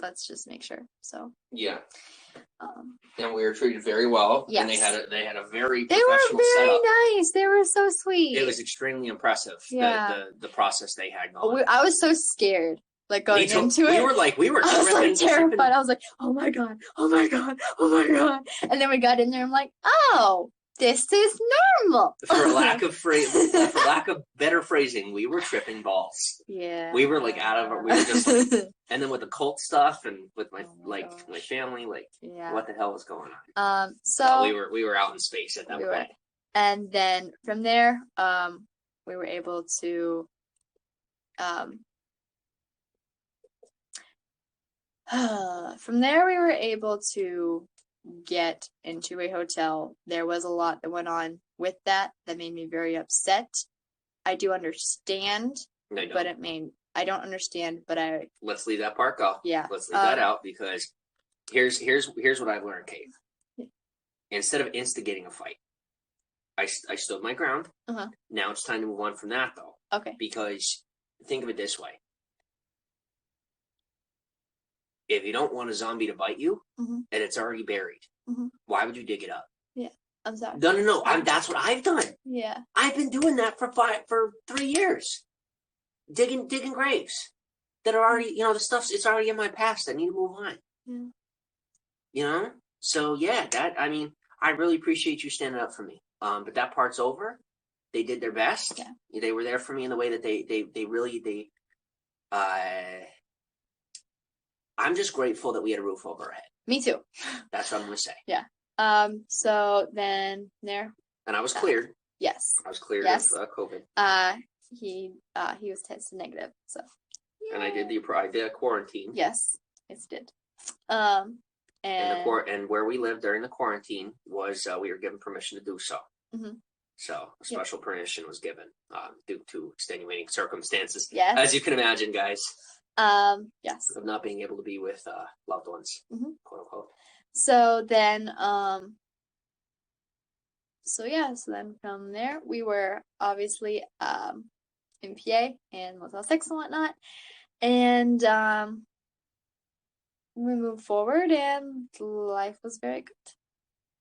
let's just make sure. So yeah. And we were treated very well. Yes. And they had a very they professional were very setup. nice. They were so sweet. It was extremely impressive. Yeah. The process they had going. I was so scared, like going into it. We were I was like terrified. I was like, oh my god, oh my god, oh my god. And then we got in there. I'm like, oh, this is normal. For lack of better phrasing, we were tripping balls. Yeah. We were like out of it. We were just like, and then with the cult stuff and with my my family, like, what the hell was going on? So we were out in space at that point. And then from there, we were able to, get into a hotel. There was a lot that went on with that made me very upset. I do understand, I don't understand, but let's leave that part go. Yeah. Let's leave that out because here's what I've learned, Kate. Yeah. Instead of instigating a fight, I stood my ground. Uh-huh. Now it's time to move on from that, though. Okay. Because think of it this way. If you don't want a zombie to bite you, mm-hmm. and it's already buried, mm-hmm. why would you dig it up? Yeah, I'm sorry. No. That's what I've done. Yeah. I've been doing that for 3 years. Digging graves that are already, the stuff's, it's already in my past. I need to move on. Yeah. So yeah, I really appreciate you standing up for me. But that part's over. They did their best. Yeah. They were there for me in the way that they really I'm just grateful that we had a roof over our head. Me too. That's what I'm going to say. Yeah. So then there. And I was cleared. Yes. I was cleared of COVID. He was tested negative. So. Yay. And I did a quarantine. Yes. Yes, did. And where we lived during the quarantine was we were given permission to do so. Mm-hmm. So a special permission was given due to extenuating circumstances. Yes. As you can imagine, guys. Yes. Of not being able to be with loved ones, mm-hmm. quote unquote. So then, so then from there, we were obviously in PA and Motel 6 and whatnot. And we moved forward and life was very good.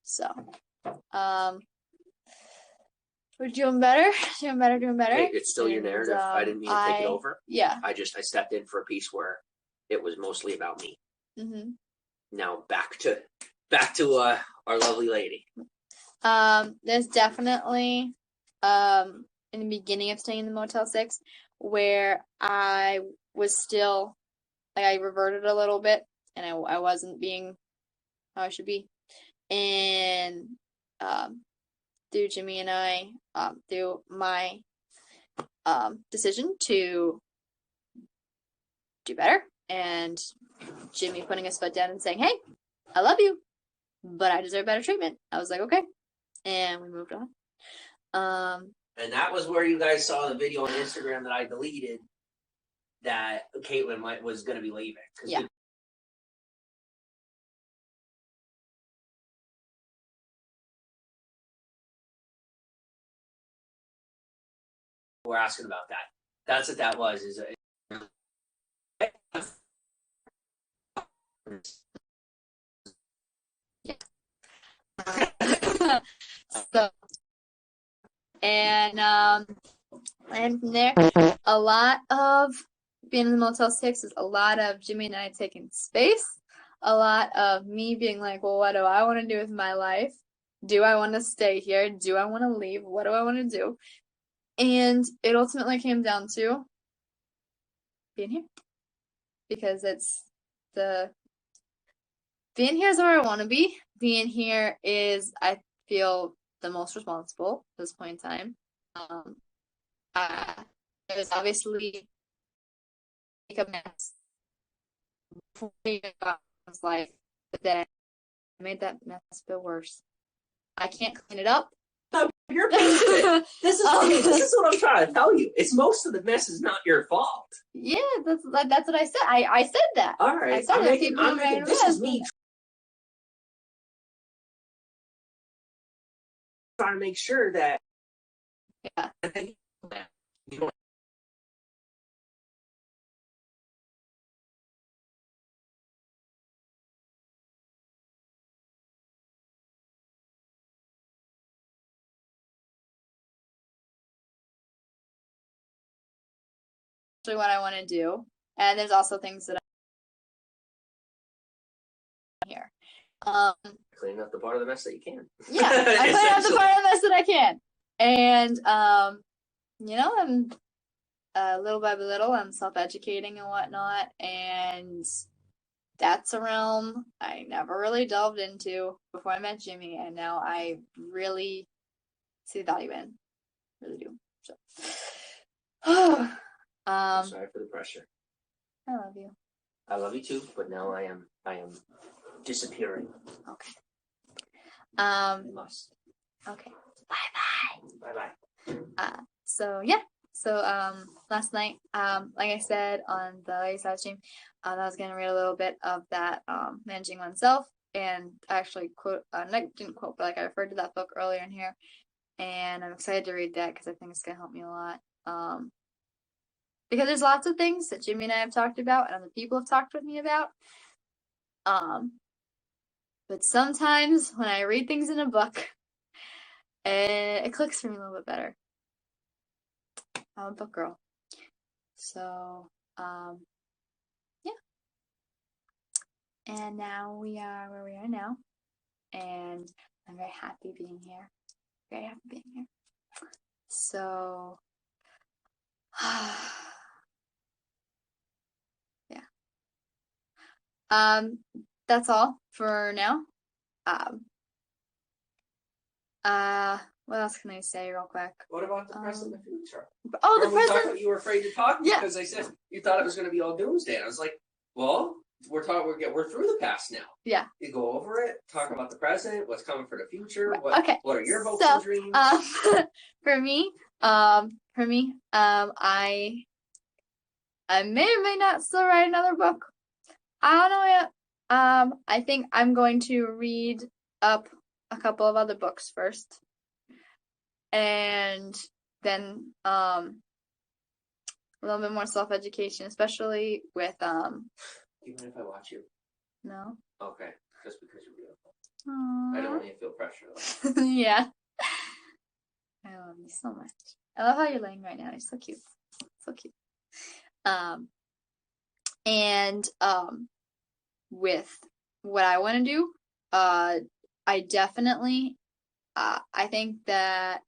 So, we're doing better. Hey, it's still your narrative. I didn't mean to take it over. Yeah. I stepped in for a piece where it was mostly about me. Mm-hmm. Now back to our lovely lady. There's definitely in the beginning of staying in the Motel 6 where I was still I reverted a little bit and I wasn't being how I should be. And through Jimmy and I, through my decision to do better, and Jimmy putting his foot down and saying, "Hey, I love you, but I deserve better treatment." I was like, "Okay," and we moved on. And that was where you guys saw the video on Instagram that I deleted that Kaitlyn was going to be leaving. Yeah. were asking about that. That's what that was. So, and from there, a lot of being in the Motel 6 is a lot of Jimmy and I taking space, a lot of me being like, well, what do I want to do with my life? Do I want to stay here? Do I want to leave? What do I want to do? And it ultimately came down to being here. Because being here is where I want to be. Being here is, I feel, the most responsible at this point in time. There's obviously a mess before I got his life, but then I made that mess a bit worse. I can't clean it up. No, you're patient. This is what I'm trying to tell you. It's most of the mess is not your fault. Yeah, that's what I said. I said that. All right. I said this is me trying to make sure that. Yeah. You don't. What I want to do, and there's also things that I'm here. Clean up the part of the mess that you can. Yeah, I clean up the part of the mess that I can, and I'm little by little, I'm self-educating and whatnot, and that's a realm I never really delved into before I met Jimmy, and now I really see the value in, really do. So, I'm sorry for the pressure. I love you. I love you too, but now I am disappearing. Okay. I must. Okay. Bye bye. So yeah. So last night, like I said on the Ladies Live stream, I was gonna read a little bit of that Managing Oneself, and I actually didn't quote, but like I referred to that book earlier in here, and I'm excited to read that because I think it's gonna help me a lot. Because there's lots of things that Jimmy and I have talked about, and other people have talked with me about. But sometimes when I read things in a book, it clicks for me a little bit better. I'm a book girl. So, yeah. And now we are where we are now. And I'm very happy being here. Very happy being here. So, yeah. That's all for now. What else can I say real quick? What about the present and the future? Oh, the present. You were afraid to talk because Yeah. I said you thought it was going to be all doomsday. And I was like, well, we're through the past now. Yeah. You go over it, talk about the present, what's coming for the future. What are your hopes and dreams? For me, I may or may not still write another book. I don't know yet. I think I'm going to read up a couple of other books first, and then a little bit more self-education, especially with Even if I watch you? No. Okay, just because you're beautiful. Aww. I don't want you to feel pressure. Yeah. I love you so much. I love how you're laying right now. You're so cute. So cute. And with what I want to do, I definitely, I think that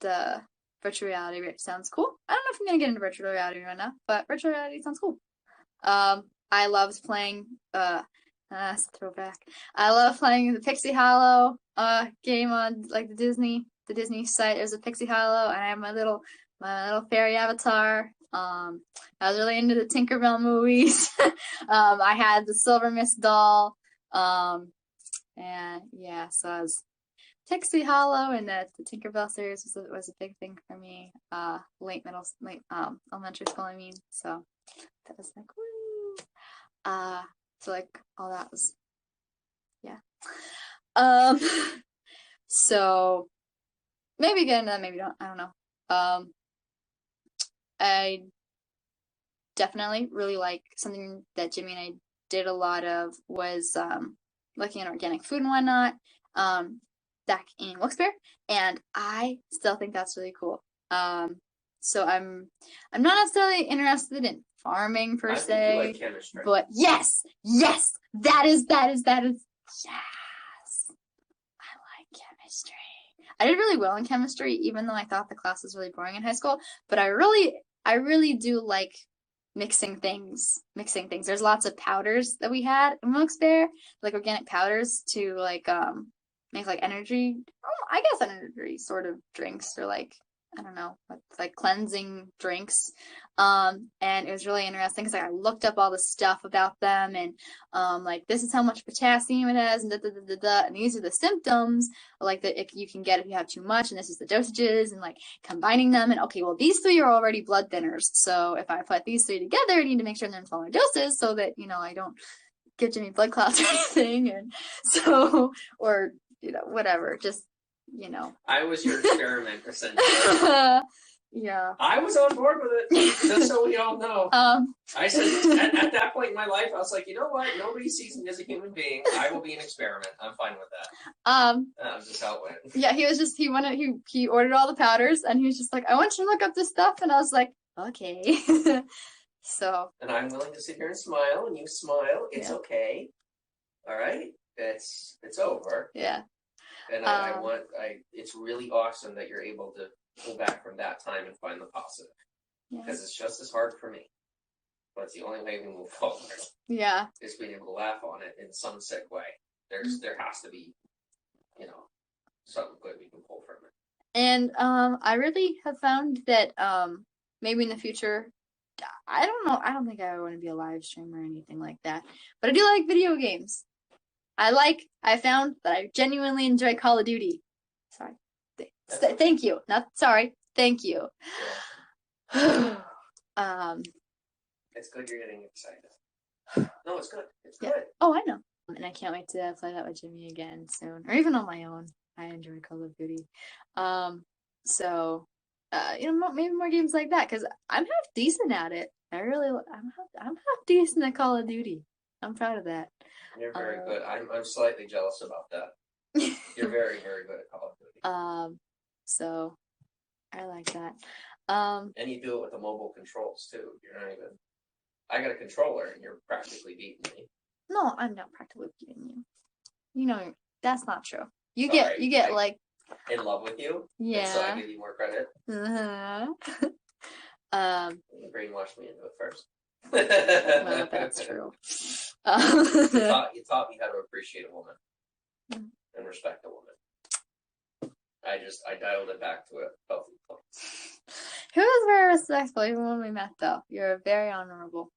the virtual reality sounds cool. I don't know if I'm going to get into virtual reality right now, but virtual reality sounds cool. I loved playing, that's a throwback. I love playing the Pixie Hollow game on like the Disney site. There's a Pixie Hollow, and I have my little fairy avatar. I was really into the Tinkerbell movies. I had the Silver Mist doll. And yeah, so I was Pixie Hollow, and the Tinkerbell series was a big thing for me. Late elementary school, I mean. So that was like, woo. So like all that was, yeah. So maybe get into that, maybe don't. I don't know. I definitely really like something that Jimmy and I did a lot of was looking at organic food and whatnot back in Wilkes-Barre, and I still think that's really cool. So I'm not necessarily interested in farming per se. I think you like chemistry. But yes, that is yes. I like chemistry. I did really well in chemistry, even though I thought the class was really boring in high school. But I really do like mixing things. There's lots of powders that we had in Wilkes-Barre, like organic powders to like make like energy, I guess energy sort of drinks, or like, I don't know, like cleansing drinks. And it was really interesting because I looked up all the stuff about them, and like this is how much potassium it has, and and these are the symptoms like that you can get if you have too much, and this is the dosages, and like combining them, and okay, well these 3 are already blood thinners, so if I put these 3 together, I need to make sure they're in smaller doses so that I don't give Jimmy blood clots or anything, and so or whatever, just I was your experiment, essentially. Yeah. I was on board with it, just so we all know. I said, at that point in my life, I was like, you know what? Nobody sees me as a human being. I will be an experiment. I'm fine with that. That was just how it went. Yeah, he ordered all the powders, and he was just like, I want you to look up this stuff, and I was like, okay. So. And I'm willing to sit here and smile, and you smile. It's okay. All right? It's over. Yeah. And it's really awesome that you're able to pull back from that time and find the positive. Because it's just as hard for me. But it's the only way we move forward. Yeah. Is being able to laugh on it in some sick way. There has to be, something good we can pull from it. And I really have found that maybe in the future, I don't know, I don't think I want to be a live streamer or anything like that. But I do like video games. I found that I genuinely enjoy Call of Duty. Sorry. Thank you. Not sorry. Thank you. It's good you're getting excited. No, it's good. It's good. Oh, I know. And I can't wait to play that with Jimmy again soon. Or even on my own. I enjoy Call of Duty. So, maybe more games like that, because I'm half decent at it. I'm half decent at Call of Duty. I'm proud of that. You're very good. I'm slightly jealous about that. You're very, very good at Call of Duty. So I like that. And you do it with the mobile controls too. You're not even. I got a controller, and you're practically beating me. No, I'm not practically beating you. That's not true. You get like in love with you. Yeah. And so I give you more credit. You brainwashed me into it first. Well, that's true. You taught me how to appreciate a woman and respect a woman. I dialed it back to a healthy place. He was very respectful even when we met, though. You're very honorable.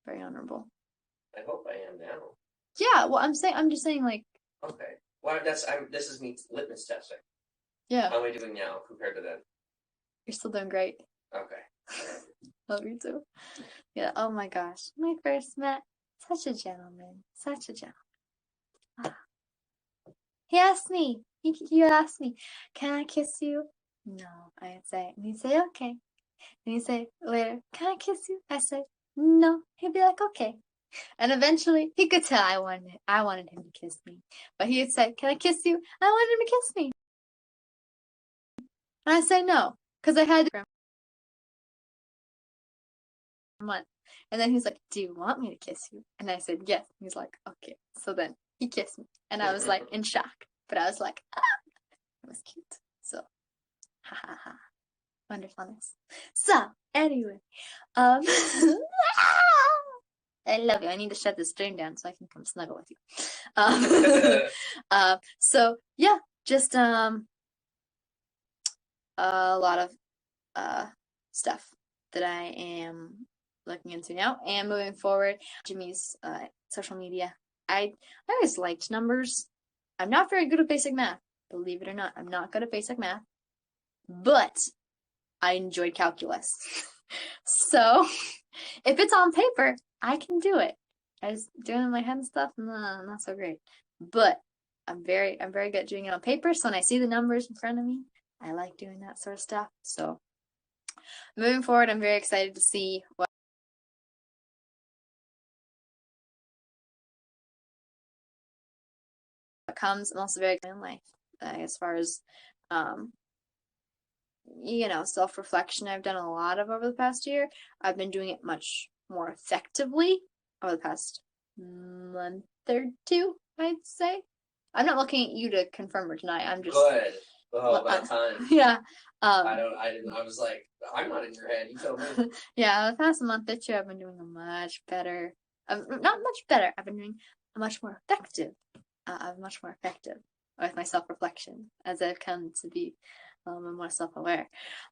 Very honorable. I hope I am now. Yeah, well, I'm just saying, like. Okay. Well, this is me litmus testing. Yeah. How am I doing now compared to then? You're still doing great. Okay. Love you too. Yeah. Oh my gosh. When I first met, such a gentleman. Such a gentleman. He asked me. He asked me, "Can I kiss you?" No, I'd say. And he'd say, "Okay." And he'd say later, "Can I kiss you?" I said, "No." He'd be like, "Okay." And eventually, he could tell I wanted him to kiss me. But he would say, "Can I kiss you?" I wanted him to kiss me. And I say no, because I had to. And then he's like, "Do you want me to kiss you?" And I said, "Yes." And he's like, "Okay." So then he kissed me. And I was like in shock. But I was like, ah. It was cute. So, ha ha ha. Wonderfulness. So, anyway. I love you. I need to shut this stream down so I can come snuggle with you. So, yeah. Just a lot of stuff that I am looking into now. And moving forward, Jimmy's social media. I always liked numbers. I'm not very good at basic math. Believe it or not, I'm not good at basic math. But I enjoyed calculus. So if it's on paper, I can do it. I just doing it in my head and stuff, not so great. But I'm very good at doing it on paper. So when I see the numbers in front of me, I like doing that sort of stuff. So moving forward, I'm very excited to see what comes. I'm also very excited in life as far as, self-reflection. I've done a lot of over the past year. I've been doing it much more effectively over the past month or two, I'd say. I'm not looking at you to confirm or deny. I'm just good. Oh, about time. Yeah. I was like, I'm not in your head. You tell me. Yeah, the past month or two, I've been doing a much better. Not much better. I've been doing a much more effective. I'm much more effective with my self-reflection as I've come to be more self-aware.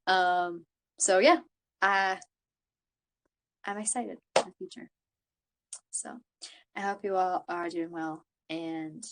So yeah, I'm excited for the future. So I hope you all are doing well, and